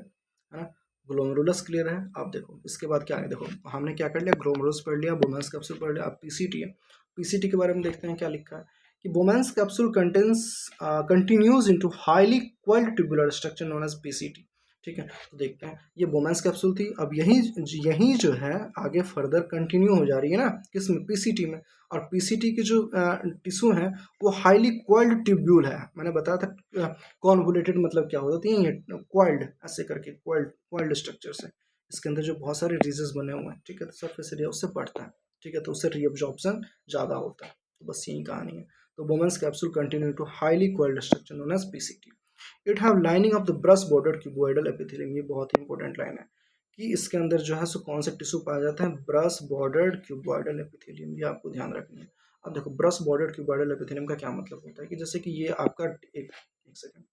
ना, ग्लोमेरुलस क्लियर है। आप देखो इसके बाद क्या है, देखो हमने क्या कर लिया, ग्लोमेरुलस पढ़ लिया, वोमेंस कैप्सूल पढ़ लिया। अब पीसीटी है, पीसीटी के बारे में देखते हैं क्या लिखा है कि Bowman's capsule contains continues into highly coiled tubular structure known as PCT, ठीक है। तो देखते हैं, ये वोमेंस कैप्सूल थी, अब यही जो है आगे फर्दर कंटिन्यू हो जा रही है ना, किसमें, पीसीटी में। और पीसीटी के जो टिश्यू हैं वो हाईली क्वाइल्ड ट्यूब्यूल है। मैंने बताया था कॉन्वोल्यूटेड मतलब क्या होता है, ये क्वाइल्ड ऐसे करके, क्वाइल्ड स्ट्रक्चर से, इसके अंदर जो बहुत सारे रीजेस बने हुए हैं, ठीक है। तो सरफेस एरिया उससे बढ़ता है, ठीक है, तो उससे रीअब्जॉर्प्शन ज़्यादा होता है। तो बस यही कहानी है। तो Bowman's capsule continue to highly coiled structure known as PCT. It have lining of the brush border cuboidal epithelium. ये बहुत ही इंपॉर्टेंट लाइन है कि इसके अंदर जो है सो कौन से टिश्यू पाया जाता है, ब्रश बॉर्डर्ड क्यूबॉइडल एपिथेलियम। ये आपको ध्यान रखनी है। अब देखो, ब्रश बॉर्डर्ड क्यूबॉइडल एपिथेलियम का क्या मतलब होता है कि जैसे कि ये आपका एक सेकंड,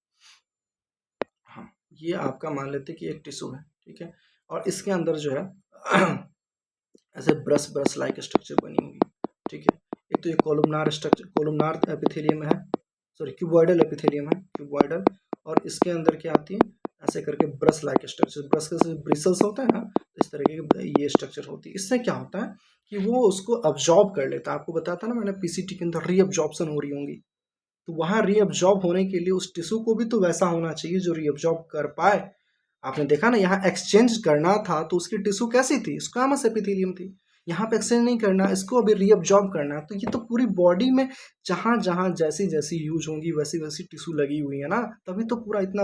हाँ, ये आपका मान लेते हैं कि एक टिश्यू है, ठीक है, और इसके अंदर जो है ऐसे ब्रश ब्रश लाइक स्ट्रक्चर बनी हुई, ठीक है। एक तो ये कोलुमनार स्ट्रक्चर, कोलुमनार एपिथेलियम है, सॉरी क्यूबॉइडल एपिथेलियम है, क्यूबॉइडल। और इसके अंदर क्या आती है, ऐसे करके ब्रश लाइक स्ट्रक्चर, ब्रश के ब्रिसल्स होता है ना, इस तरीके की ये स्ट्रक्चर होती है। इससे क्या होता है कि वो उसको अब्जॉर्ब कर लेता है। आपको बताता ना मैंने, पीसीटी के अंदर रीअब्जॉर्प्शन हो रही होंगी, तो वहाँ रीअब्जॉर्ब होने के लिए उस टिश्यू को भी तो वैसा होना चाहिए जो रीअब्जॉर्ब कर पाए। आपने देखा ना, यहाँ एक्सचेंज करना था तो उसकी टिश्यू कैसी थी, स्क्वामस एपिथेलियम थी। यहाँ पे एक्सचेंज नहीं करना, इसको अभी रीअब्जॉर्ब करना है। तो ये तो पूरी बॉडी में जहाँ जहाँ जैसी जैसी यूज होंगी वैसी वैसी टिश्यू लगी हुई है ना, तभी तो पूरा इतना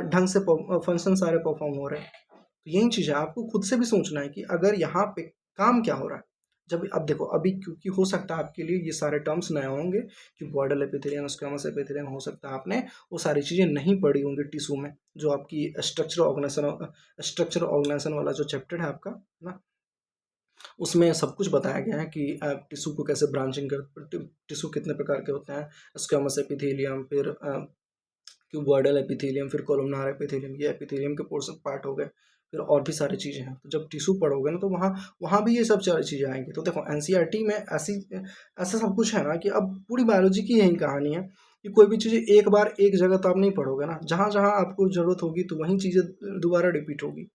ढंग से फंक्शन सारे परफॉर्म हो रहे हैं। तो यही चीज़ है, आपको खुद से भी सोचना है कि अगर यहाँ पे काम क्या हो रहा है। जब अब देखो, अभी क्योंकि हो सकता है आपके लिए ये सारे टर्म्स नए होंगे कि बॉर्डल एपिथेलियम, स्क्वामस एपिथेलियम, हो सकता है आपने वो सारी चीज़ें नहीं पढ़ी होंगी टिश्यू में, जो आपकी स्ट्रक्चर ऑर्गेनाइजेशन वाला जो चैप्टर है आपका ना, उसमें सब कुछ बताया गया है कि टिश्यू को कैसे ब्रांचिंग कर, टिश्यू कितने प्रकार के होते हैं, स्क्वामस एपिथेलियम, फिर क्यूबॉइडल एपिथेलियम, फिर कोलुमनार एपिथेलियम, ये एपिथेलियम के पोर्शन पार्ट हो गए। फिर और भी सारी चीज़ें हैं। तो जब टिश्यू पढ़ोगे ना तो वहाँ वहाँ भी ये सब सारी चीज़ें आएंगी। तो देखो, एनसीईआरटी में ऐसा सब कुछ है ना कि अब पूरी बायोलॉजी की यही कहानी है कि कोई भी चीज़ें एक बार एक जगह तो आप नहीं पढ़ोगे ना, जहाँ जहाँ आपको ज़रूरत होगी तो वहीं चीज़ें दोबारा रिपीट होगी,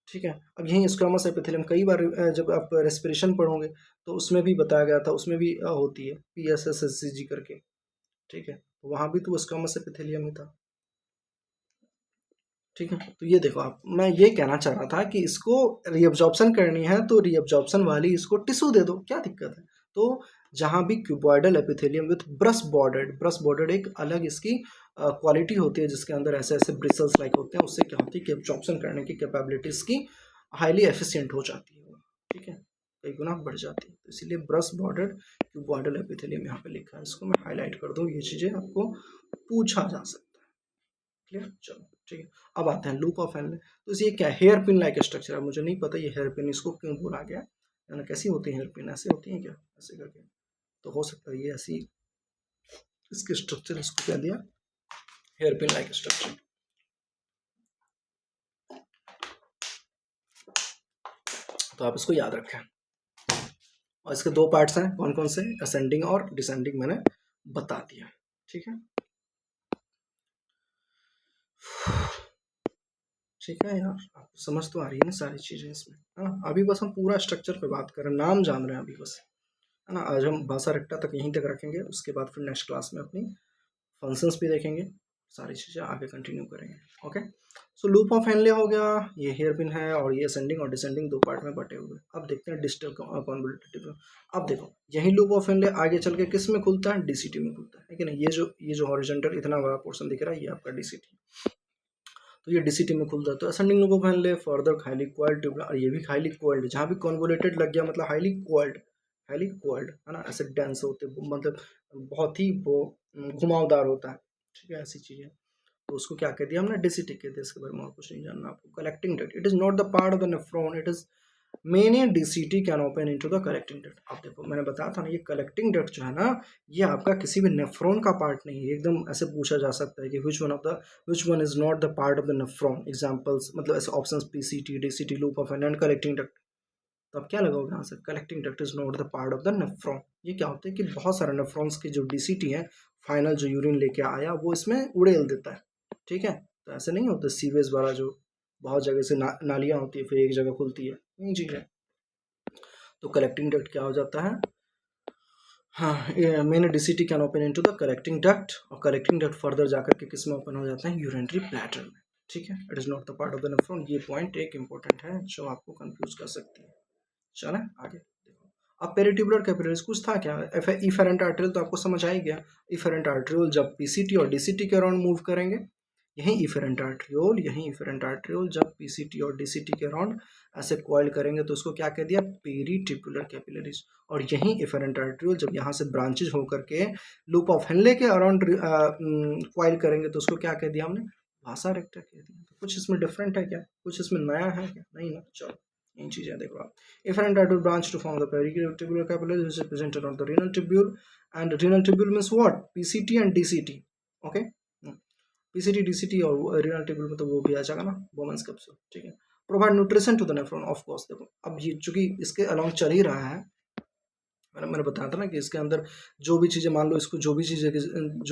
ठीक है। अब यहीं स्क्वामस एपिथेलियम कई बार जब आप रेस्पिरेशन पढ़ोगे तो उसमें भी बताया गया था, उसमें भी होती है PSSSCG करके, ठीक है। तो वहाँ भी तो स्क्वामस एपिथेलियम ही था, ठीक है। तो ये देखो आप, मैं ये कहना चाह रहा था कि इसको रीअब्जॉर्प्शन करनी है तो रीअब्जॉर्प्शन वाली इसको टिश्यू दे दो, क्या दिक्कत है। तो जहाँ भी cuboidal epithelium with brush bordered एक अलग इसकी क्वालिटी होती है, जिसके अंदर ऐसे ऐसे ब्रिसल्स लाइक होते हैं, उससे क्या होती है कि एब्जॉर्प्शन करने की कैपेबिलिटी इसकी हाईली एफिशिएंट हो जाती है, ठीक है, कई गुना बढ़ जाती है। तो इसीलिए ब्रश बॉर्डर्ड क्यूबॉइडल एपिथेलियम यहाँ पे लिखा है, इसको मैं हाईलाइट कर दूँ, ये चीज़ें आपको पूछा जा सकता है। क्लियर, चलो ठीक है। अब आते हैं लूप ऑफ हेनले। तो ये क्या, हेयर पिन लाइक स्ट्रक्चर है, मुझे नहीं पता ये हेयर पिन इसको क्यों बोला गया, यानी कैसी होती है हेयर पिन, ऐसे होती है क्या, ऐसे करके, तो हो सकता है ये ऐसी इसके स्ट्रक्चर, इसको क्या दिया, हेयर पिन लाइक स्ट्रक्चर। तो आप इसको याद रखें। और इसके दो पार्ट्स हैं, कौन कौन से, असेंडिंग और डिसेंडिंग, मैंने बता दिया, ठीक है। ठीक है यार, आपको समझ तो आ रही है ना सारी चीज़ें इसमें, हाँ। अभी बस हम पूरा स्ट्रक्चर पे बात कर रहे हैं, नाम जान रहे हैं अभी बस, है ना। आज हम भाषा रट्टा तक यहीं तक रखेंगे, उसके बाद फिर नेक्स्ट क्लास में अपनी फंक्शंस भी देखेंगे, सारी चीज़ें आगे कंटिन्यू करेंगे, okay. So loop of Henley हो गया, ये हेयर पिन है, और ये असेंडिंग और डिसेंडिंग दो पार्ट में बटे हुए। अब देखते हैं डिजिटल कॉन्वोल्यूटिव। अब देखो यही लूप ऑफ हेनले आगे चल के किस में खुलता है, DCT में खुलता है कि नहीं। ये जो हॉरिजॉन्टल इतना बड़ा पोर्शन दिख रहा है, ये आपका DCT, तो ये DCT में खुलता है। तो ascending loop of Henley further highly coiled tubular, और ये भी हाईली कोइल्ड, जहाँ भी कॉन्वोलेटेड लग गया मतलब हाईली कोइल्ड, हाईली कोइल्ड है ना, ऐसे डेंस होते, मतलब बहुत ही वो घुमावदार होता है, ठीक है, ऐसी चीज़ें। तो उसको क्या कह दिया हमने, DCT कह दिया, इसके बारे में और कुछ नहीं जानना आपको। Collecting duct, it is not the part of the nephron, it is many DCT can open into the collecting duct. आप देखो मैंने बताया था ना, ये कलेक्टिंग डक्ट जो है ना, ये आपका किसी भी नेफ्रॉन का पार्ट नहीं है। एकदम ऐसे पूछा जा सकता है कि which one is not the part of the nephron, examples, मतलब ऐसे options PCT, DCT, loop of and collecting duct. तो अब क्या लगाओगे answer, collecting duct is not the part of the nephron. ये क्या होता है कि बहुत सारे नेफ्रॉन्स की जो DCT है, फाइनल जो यूरिन लेके आया वो इसमें उड़ेल देता है, ठीक है। तो ऐसे नहीं होता सीवेज वाला जो बहुत जगह से नालियाँ होती है फिर एक जगह खुलती है, यही चीज़ है। तो कलेक्टिंग डक्ट क्या हो जाता है, हाँ, main DCT can open into the collecting duct, और कलेक्टिंग डक्ट फर्दर जाकर के किस में ओपन हो जाता है, यूरिनरी ब्लैडर में, ठीक है। It is not the part of the nephron. ये पॉइंट एक इंपॉर्टेंट है जो आपको कंफ्यूज कर सकती है। चलें आगे देखो। अब पेरिट्यूबुलर कैपिलरीज कुछ था क्या, इफेरेंट आर्टेरियल तो आपको समझ आ ही गया। इफेरेंट आर्टेरियल जब PCT और DCT के अराउंड मूव करेंगे, यहीं इफेरेंट आर्टेरियल जब PCT और DCT के अराउंड ऐसे कॉइल करेंगे तो उसको क्या कह दिया, पेरिटिकुलर कैपिलरीज। और यहीं इफेरेंट आर्टेरियल जब यहाँ से ब्रांचेज होकर के लूप ऑफ हेनले के अराउंड कॉइल करेंगे तो उसको क्या कह दिया हमने, वासा रेक्टा कह दिया। तो कुछ इसमें डिफरेंट है क्या, कुछ इसमें नया है क्या, नहीं ना, चलो इन चीज़ें देखो आप। Efferent artery branch to form the peritubular capillary is represented on the renal tubule, and renal tubule means what, PCT and DCT, okay। PCT DCT और renal tubule में तो वो भी आ जाएगा ना, Bowman's capsule, ठीक है। Provide nutrition to the nephron, of course। देखो अब ये चूंकि इसके along चल ही रहा है, मैंने बताया था ना कि इसके अंदर जो भी चीज़ें, मान लो इसको जो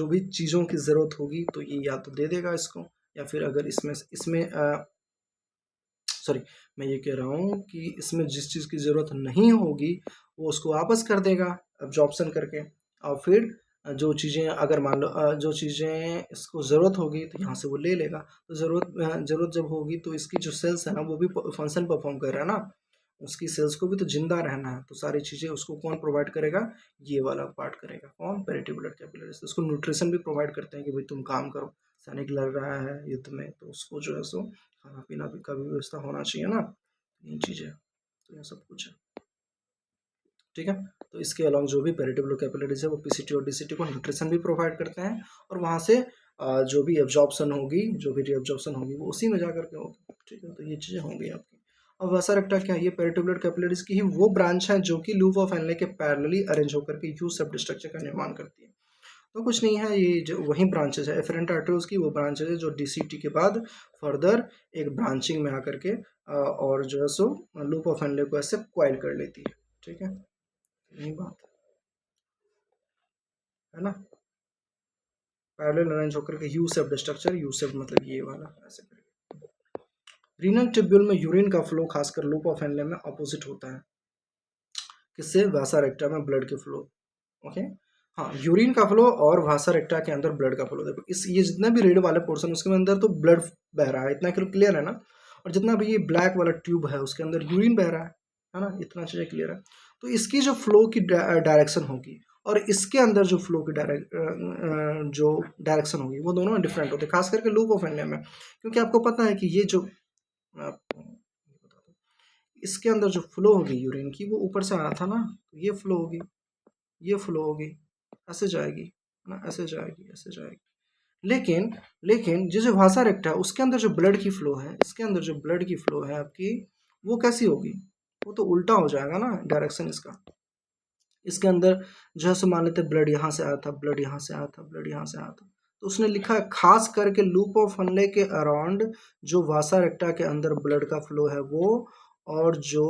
भी चीज़ों की ज़रूरत होगी तो ये या तो दे देगा इसको, या फिर अगर इसमें इसमें सॉरी, मैं ये कह रहा हूँ कि इसमें जिस चीज़ की ज़रूरत नहीं होगी वो उसको वापस कर देगा एब्जॉर्प्शन करके। और फिर जो चीज़ें अगर मान लो जो चीज़ें इसको ज़रूरत होगी तो यहाँ से वो ले लेगा। तो ज़रूरत जब होगी तो इसकी जो सेल्स है ना वो भी फंक्शन परफॉर्म कर रहा है ना, उसकी सेल्स को भी तो जिंदा रहना है। तो सारी चीज़ें उसको कौन प्रोवाइड करेगा, ये वाला पार्ट करेगा, कौन, पेरिट्यूबुलर कैपिलरीज। उसको न्यूट्रिशन भी प्रोवाइड करते हैं कि भाई तुम काम करो, सैनिक लड़ रहा है युद्ध में, तो उसको जो है सो खाना पीना भी का भी व्यवस्था होना चाहिए ना, ये चीज़ें, तो ये सब कुछ है, ठीक है। तो इसके अलावा जो भी पेरिट्यूबुलर कैपिलरीज है वो PCT और DCT को न्यूट्रिशन भी प्रोवाइड करते हैं, और वहाँ से जो भी एब्जॉर्प्शन होगी, जो भी रीअब्जॉर्प्शन होगी वो उसी में जाकर के होगी, ठीक है। तो ये चीज़ें होंगी आपकी। अब वसा रेक्टा क्या है, ये पेरिट्यूबुलर कैपिलरीज की ही वो ब्रांच है जो कि लूप ऑफ हेनले के पैरेलली अरेंज होकर के यू सब स्ट्रक्चर का निर्माण करती है। तो कुछ नहीं है, ये जो वही ब्रांचेज है एफरेंट आर्टरीज की, वो ब्रांचेज है जो DCT के बाद फर्दर एक ब्रांचिंग में आकर के और जो है सो लूप ऑफ हेनले को ऐसे क्वाइल कर लेती है, ठीक है। यही बात है ना, पैरेलल अरेंज होकर के U shaped structure, U shaped मतलब ये वाला ऐसे करके। रीनल ट्यूब्यूल में यूरिन का फ्लो खासकर लूप ऑफ हेनले में अपोजिट होता है, किससे? वासा रेक्टा में ब्लड के फ्लो। ओके, हाँ, यूरिन का फ्लो और वासा रेक्टा के अंदर ब्लड का फ्लो। देखो इस ये जितना भी रेड वाले पोर्शन उसके अंदर तो ब्लड बह रहा है, इतना क्लियर है ना। और जितना भी ये ब्लैक वाला ट्यूब है उसके अंदर यूरिन बह रहा है ना, इतना चीज़ें क्लियर है। तो इसकी जो फ्लो की डायरेक्शन होगी और इसके अंदर जो फ्लो की जो डायरेक्शन होगी वो दोनों डिफरेंट होते हैं, खास करके लूप ऑफ हेनले में। क्योंकि आपको पता है कि ये जो मैं आपको बता दूं, इसके अंदर जो फ्लो होगी यूरिन की वो ऊपर से आना था ना, तो ये फ्लो होगी, ये फ्लो होगी, ऐसे जाएगी है ना, ऐसे जाएगी, ऐसे जाएगी। लेकिन लेकिन जो जो भाषा रेक्टा है उसके अंदर जो ब्लड की फ्लो है, इसके अंदर जो ब्लड की फ्लो है आपकी, वो कैसी होगी? वो तो उल्टा हो जाएगा ना डायरेक्शन इसका। इसके अंदर जो है सो मान लेते ब्लड यहाँ से आया था, ब्लड यहाँ से आया था, ब्लड यहाँ से आया था। तो उसने लिखा है खास करके लूप ऑफ फनले के अराउंड जो वासा रेक्टा के अंदर ब्लड का फ्लो है वो, और जो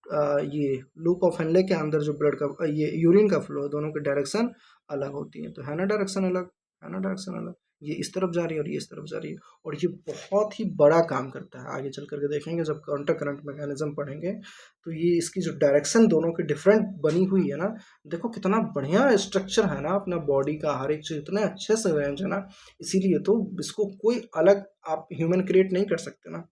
ये लूप ऑफ हेनले के अंदर जो ब्लड का ये यूरिन का फ्लो है, दोनों की डायरेक्शन अलग होती है। तो है ना डायरेक्शन अलग, है ना डायरेक्शन अलग। ये इस तरफ जा रही है और ये इस तरफ जा रही है, और ये बहुत ही बड़ा काम करता है। आगे चल करके देखेंगे जब काउंटर करंट मैकेनिज्म पढ़ेंगे, तो ये इसकी जो डायरेक्शन दोनों की डिफरेंट बनी हुई है ना। देखो कितना बढ़िया स्ट्रक्चर है ना अपना बॉडी का, हर एक चीज़ इतने अच्छे से अरेंज है ना। इसीलिए तो इसको कोई अलग आप ह्यूमन क्रिएट नहीं कर सकते ना।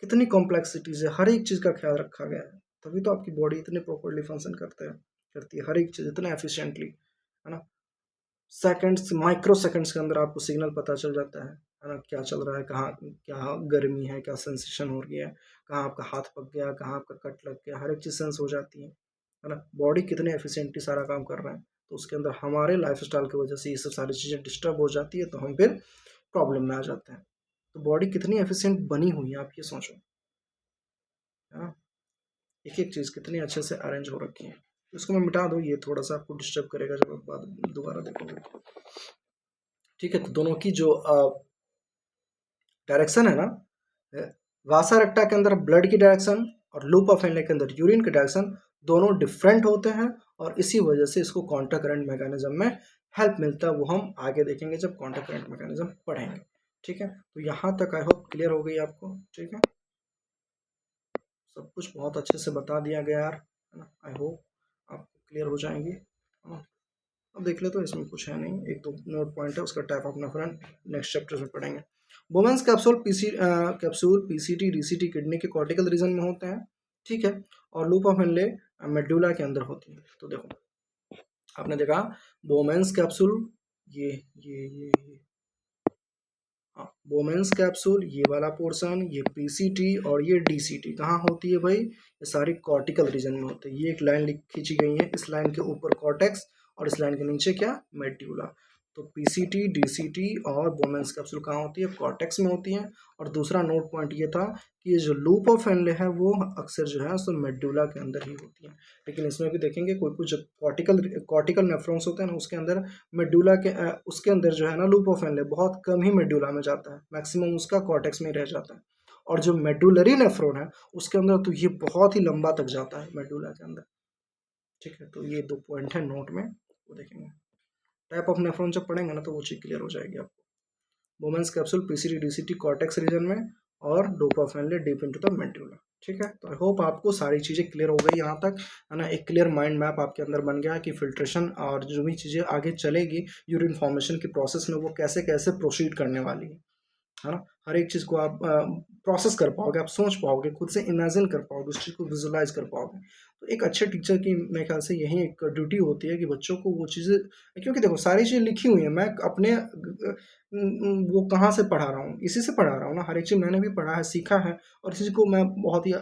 कितनी कॉम्प्लेक्सिटीज है, हर एक चीज़ का ख्याल रखा गया है, तभी तो आपकी बॉडी इतने प्रॉपरली फंक्शन करती है, हर एक चीज़ इतना एफिशिएंटली, है ना। सेकंड्स, माइक्रो सेकंड्स के अंदर आपको सिग्नल पता चल जाता है ना, क्या चल रहा है, कहाँ क्या गर्मी है, क्या सेंसेशन हो रही है, कहाँ आपका हाथ पक गया, कहाँ आपका कट लग गया, हर एक चीज़ सेंस हो जाती है ना। बॉडी कितने एफिशिएंटली सारा काम कर रहा है, तो उसके अंदर हमारे लाइफस्टाइल की वजह से ये सब सारी चीज़ें डिस्टर्ब हो जाती है, तो हम फिर प्रॉब्लम में आ जाते हैं। तो बॉडी कितनी एफिशिएंट बनी हुई है आप ये सोचो, है ना। एक एक चीज़ कितनी अच्छे से अरेंज हो रखी है। इसको मैं मिटा दूँ, ये थोड़ा सा आपको डिस्टर्ब करेगा जब आप बाद दोबारा देखोगे। ठीक है, तो दोनों की जो डायरेक्शन है ना, वासा रट्टा के अंदर ब्लड की डायरेक्शन और लूप ऑफ हेनले के अंदर यूरिन की डायरेक्शन दोनों डिफरेंट होते हैं, और इसी वजह से इसको काउंटर करंट मैकेनिज्म में हेल्प मिलता है। वो हम आगे देखेंगे जब काउंटर करंट मैकेनिज्म पढ़ेंगे। ठीक है, तो यहाँ तक आई होप क्लियर हो गई आपको। ठीक है, सब कुछ बहुत अच्छे से बता दिया गया यार, है ना। आई होप आपको क्लियर हो जाएंगे, है ना। अब देख ले तो इसमें कुछ है नहीं, एक दो नोट पॉइंट है, उसका type of nephron next chapter में पढ़ेंगे। बोमेंस कैप्सूल पीसीटी डीसीटी किडनी के कॉर्टिकल रीजन में होते हैं, ठीक है, और लूप ऑफ हेनले मेडुला के अंदर होती है। तो देखो आपने देखा बोमेंस कैप्सूल, ये हाँ, बोमेंस कैप्सूल ये वाला पोर्शन, ये पीसीटी और ये डीसीटी कहाँ होती है भाई? ये सारी कॉर्टिकल रीजन में होती है। ये एक लाइन खींची गई है, इस लाइन के ऊपर कॉर्टेक्स और इस लाइन के नीचे क्या? मेड्यूला। तो पीसीटी डीसीटी और बोमेंस कैप्सूल कहाँ होती है? कॉर्टेक्स में होती है। और दूसरा नोट पॉइंट ये था कि ये जो लूप ऑफ हेनले है वो अक्सर जो है सो मेड्यूला के अंदर ही होती है। लेकिन इसमें भी देखेंगे कोई कुछ कॉर्टिकल नेफ्रॉन्स होते हैं ना, उसके अंदर मेडुला के उसके अंदर जो है ना लूप ऑफ हेनले बहुत कम ही मेडुला में जाता है, मैक्सिमम उसका कॉर्टेक्स में रह जाता है। और जो मेडुलरी नेफ्रॉन है उसके अंदर तो ये बहुत ही लंबा तक जाता है मेडुला के अंदर। ठीक है, तो ये दो पॉइंट है नोट में, वो देखेंगे। टाइप ऑफ नेफ्रॉन जब पढ़ेंगे ना तो वो चीज़ क्लियर हो जाएगी आपको। Bowman's capsule PCT DCT cortex region में, और loop of Henle deep into the medulla. ठीक है, तो आई होप आपको सारी चीज़ें क्लियर हो गई यहाँ तक, है ना। एक क्लियर माइंड मैप आपके अंदर बन गया है कि फिल्ट्रेशन और जो भी चीज़ें आगे चलेगी यूरिन फॉर्मेशन की प्रोसेस में वो कैसे कैसे प्रोसीड करने वाली है ना। हर एक चीज़ को आप प्रोसेस कर पाओगे, आप सोच पाओगे, खुद से इमेजिन कर पाओगे, उस चीज़ को विजुलाइज कर पाओगे। तो एक अच्छे टीचर की मेरे ख्याल से यही एक ड्यूटी होती है कि बच्चों को वो चीज़ें, क्योंकि देखो सारी चीज़ें लिखी हुई हैं, मैं अपने वो कहाँ से पढ़ा रहा हूँ, इसी से पढ़ा रहा हूँ ना। हर एक चीज़ मैंने भी पढ़ा है, सीखा है, और इसी को मैं बहुत ही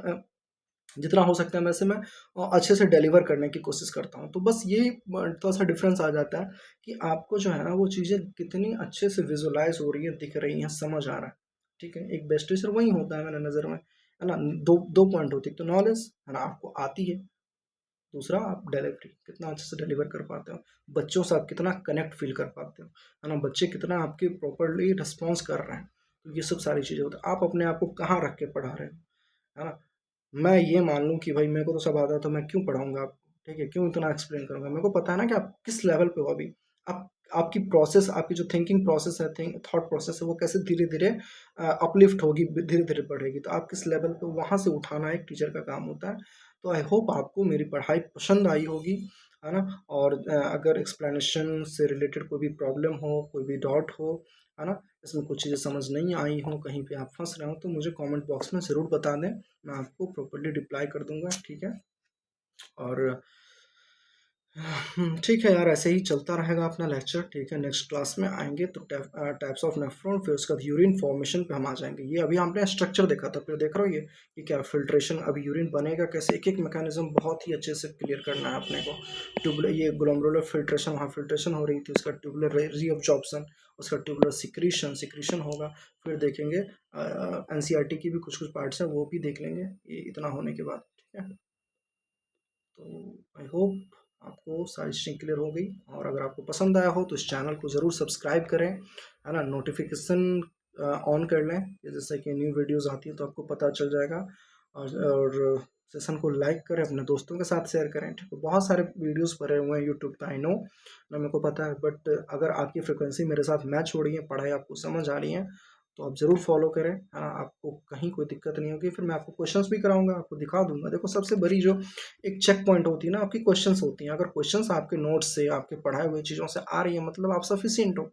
जितना हो सकता है वैसे मैं अच्छे से डिलीवर करने की कोशिश करता हूँ। तो बस ये थोड़ा सा डिफरेंस आ जाता है कि आपको जो है ना वो चीज़ें कितनी अच्छे से विजुलाइज हो रही है, दिख रही हैं, समझ आ रहा है। ठीक है, एक बेस्ट टीचर वही होता है मेरे नज़र में, है ना। दो दो पॉइंट होती है, तो नॉलेज है ना आपको आती है, दूसरा आप डिलीवरी कितना अच्छे से डिलीवर कर पाते हो, बच्चों से आप कितना कनेक्ट फील कर पाते हो, है ना। बच्चे कितना आपके प्रॉपरली रिस्पॉन्स कर रहे हैं, तो ये सब सारी चीज़ें होती है। आप अपने आप को कहाँ रख के पढ़ा रहे हो, है ना। मैं ये मान लूँ कि भाई मेरे को तो सब आता है, तो मैं क्यों पढ़ाऊँगा आपको? ठीक है, क्यों इतना एक्सप्लेन करूँगा? मेरे को पता है ना कि आप किस लेवल पे हो अभी। आप आपकी प्रोसेस, आपकी जो थिंकिंग प्रोसेस है, थॉट प्रोसेस है, वो कैसे धीरे धीरे अपलिफ्ट होगी, धीरे धीरे बढ़ेगी। तो आप किस लेवल पे, वहाँ से उठाना एक टीचर का काम होता है। तो आई होप आपको मेरी पढ़ाई पसंद आई होगी, है ना। और अगर एक्सप्लेनेशन से रिलेटेड कोई भी प्रॉब्लम हो, कोई भी डाउट हो, है ना, इसमें कुछ चीज़ें समझ नहीं आई हो, कहीं पे आप फंस रहे हो, तो मुझे कमेंट बॉक्स में ज़रूर बता दें, मैं आपको प्रॉपर्ली रिप्लाई कर दूंगा, ठीक है। और ठीक है यार, ऐसे ही चलता रहेगा अपना लेक्चर, ठीक है। नेक्स्ट क्लास में आएंगे तो टाइप्स ऑफ नेफ्रॉन, फिर उसके बाद यूरिन फॉर्मेशन पे हम आ जाएंगे। ये अभी हमने स्ट्रक्चर देखा था, फिर देख रहे हो ये क्या फिल्ट्रेशन, अभी यूरिन बनेगा कैसे, एक एक मैकेनिज्म बहुत ही अच्छे से क्लियर करना है अपने को। ट्यूबुलर, ये ग्लोमेरुलर फिल्ट्रेशन, वहाँ फिल्ट्रेशन हो रही थी, उसका ट्यूबुलर रीअब्जॉर्प्शन, उसका ट्यूबुलर सिक्रीशन होगा। फिर देखेंगे एनसीईआरटी की भी कुछ कुछ पार्ट्स हैं, वो भी देख लेंगे ये इतना होने के बाद, ठीक है। तो आई होप आपको सारी चीज़ें क्लियर हो गई, और अगर आपको पसंद आया हो तो इस चैनल को ज़रूर सब्सक्राइब करें, है ना। नोटिफिकेशन ऑन कर लें, जैसे कि न्यू वीडियोस आती है तो आपको पता चल जाएगा। और सेशन को लाइक करें, अपने दोस्तों के साथ शेयर करें, ठीक है। बहुत सारे वीडियोस पड़े हुए हैं यूट्यूब पे, आई नो ना, मेरे को पता है, बट अगर आपकी फ्रिक्वेंसी मेरे साथ मैच हो रही है, पढ़ाई आपको समझ आ रही है, तो आप ज़रूर फॉलो करें, है ना। आपको कहीं कोई दिक्कत नहीं होगी, फिर मैं आपको क्वेश्चंस भी कराऊंगा, आपको दिखा दूंगा। देखो, सबसे बड़ी जो एक चेक पॉइंट होती है ना, आपकी क्वेश्चंस होती हैं। अगर क्वेश्चंस आपके नोट्स से, आपके पढ़ाई हुई चीज़ों से आ रही है, मतलब आप सफिशिएंट हो,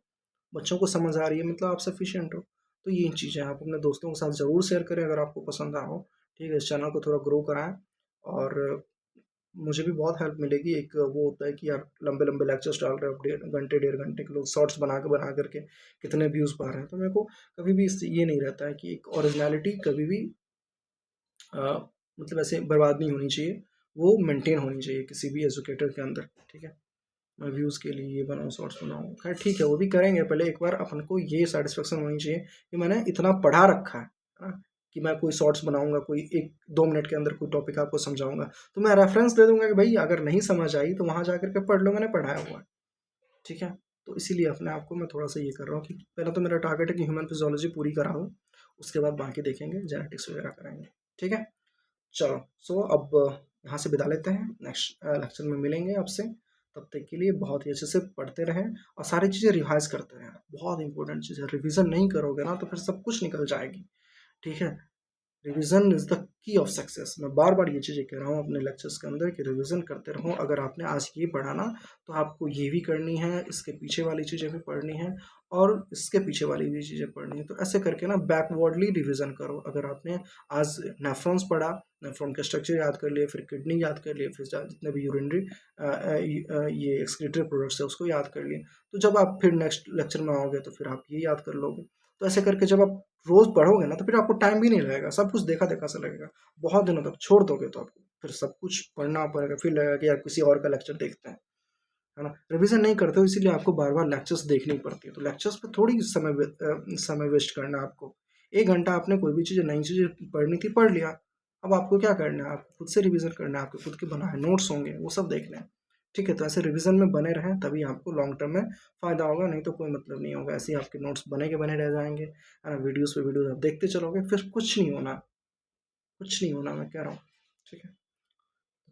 बच्चों को समझ आ रही है, मतलब आप सफिशिएंट हो। तो ये चीज़ें आप अपने दोस्तों के साथ ज़रूर शेयर करें अगर आपको पसंद आया हो, ठीक है। इस चैनल को थोड़ा ग्रो कराएं, और मुझे भी बहुत हेल्प मिलेगी। एक वो होता है कि आप लंबे लंबे लेक्चर्स डाल रहे हो, घंटे 1.5 घंटे के, लोग शॉर्ट्स बना करके कितने व्यूज़ पा रहे हैं। तो मेरे को कभी भी इससे ये नहीं रहता है कि एक ओरिजिनलिटी कभी भी अ, मतलब ऐसे बर्बाद नहीं होनी चाहिए, वो मेंटेन होनी चाहिए किसी भी एजुकेटर के अंदर, ठीक है। मैं व्यूज़ के लिए ये बनाऊँ, शॉर्ट्स बनाऊँ, खैर ठीक है, वो भी करेंगे। पहले एक बार अपन को ये सेटिस्फेक्शन होनी चाहिए कि मैंने इतना पढ़ा रखा है ना, कि मैं कोई शॉर्ट्स बनाऊंगा, कोई 1-2 मिनट के अंदर कोई टॉपिक आपको समझाऊंगा, तो मैं रेफरेंस दे दूंगा कि भाई अगर नहीं समझ आई तो वहाँ जा करके पढ़ लो, मैंने पढ़ाया हुआ है, ठीक है। तो इसीलिए अपने आप को मैं थोड़ा सा ये कर रहा हूँ कि पहले तो मेरा टारगेट है कि ह्यूमन फिजियोलॉजी पूरी करा हूँ, उसके बाद बाकी देखेंगे, जेनेटिक्स वगैरह कराएंगे, ठीक है। चलो, सो अब यहाँ से विदा लेते हैं, नेक्स्ट लेक्चर में मिलेंगे आपसे। तब तक के लिए बहुत ही अच्छे से पढ़ते रहें, और सारी चीज़ें रिवाइज करते रहें। बहुत इंपॉर्टेंट चीज़ है, रिवीजन नहीं करोगे ना तो फिर सब कुछ निकल जाएगी, ठीक है। Revision is the key of success. मैं बार बार ये चीज़ें कह रहा हूँ अपने लेक्चर्स के अंदर कि रिवीजन करते रहो। अगर आपने आज ये पढ़ा ना, तो आपको ये भी करनी है, इसके पीछे वाली चीज़ें भी पढ़नी है, और इसके पीछे वाली भी चीज़ें पढ़नी है। तो ऐसे करके ना बैकवर्डली रिवीजन करो। अगर आपने आज नेफ्रॉन्स पढ़ा, नेफ्रॉन के स्ट्रक्चर याद कर लिए, फिर किडनी याद कर लिए, फिर जितने भी यूरिनरी ये एक्सक्रीटरी प्रोडक्ट्स है उसको याद कर लिए, तो जब आप फिर नेक्स्ट लेक्चर में आओगे तो फिर आप ये याद कर लोगे। तो ऐसे करके जब आप रोज पढ़ोगे ना, तो फिर आपको टाइम भी नहीं लगेगा, सब कुछ देखा देखा सा लगेगा। बहुत दिनों तक छोड़ दोगे तो आपको फिर सब कुछ पढ़ना पड़ेगा, फिर लगेगा कि यार किसी और का लेक्चर देखते हैं, है ना। रिवीजन नहीं करते हो, इसीलिए आपको बार बार लेक्चर्स देखनी पड़ती है। तो लेक्चर्स पे थोड़ी समय वेस्ट करना है आपको। 1 घंटा आपने कोई भी चीज़, नई चीज़ें पढ़नी थी, पढ़ लिया। अब आपको क्या करना है, आपको खुद से रिवीजन करना है, आपके खुद के बनाए नोट्स होंगे, वो सब देखने हैं, ठीक है। तो ऐसे रिवीजन में बने रहें, तभी आपको लॉन्ग टर्म में फ़ायदा होगा, नहीं तो कोई मतलब नहीं होगा। ऐसे ही आपके नोट्स बने के बने रह जाएंगे, है ना। वीडियोस पे वीडियोस आप देखते चलोगे, फिर कुछ नहीं होना, कुछ नहीं होना, मैं कह रहा हूँ, ठीक है।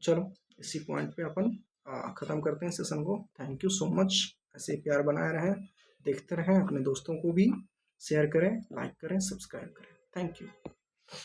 चलो, इसी पॉइंट पे अपन ख़त्म करते हैं सेशन को। Thank you so much. ऐसे ही प्यार बनाए रहें, देखते रहें, अपने दोस्तों को भी शेयर करें, लाइक करें, सब्सक्राइब करें। Thank you.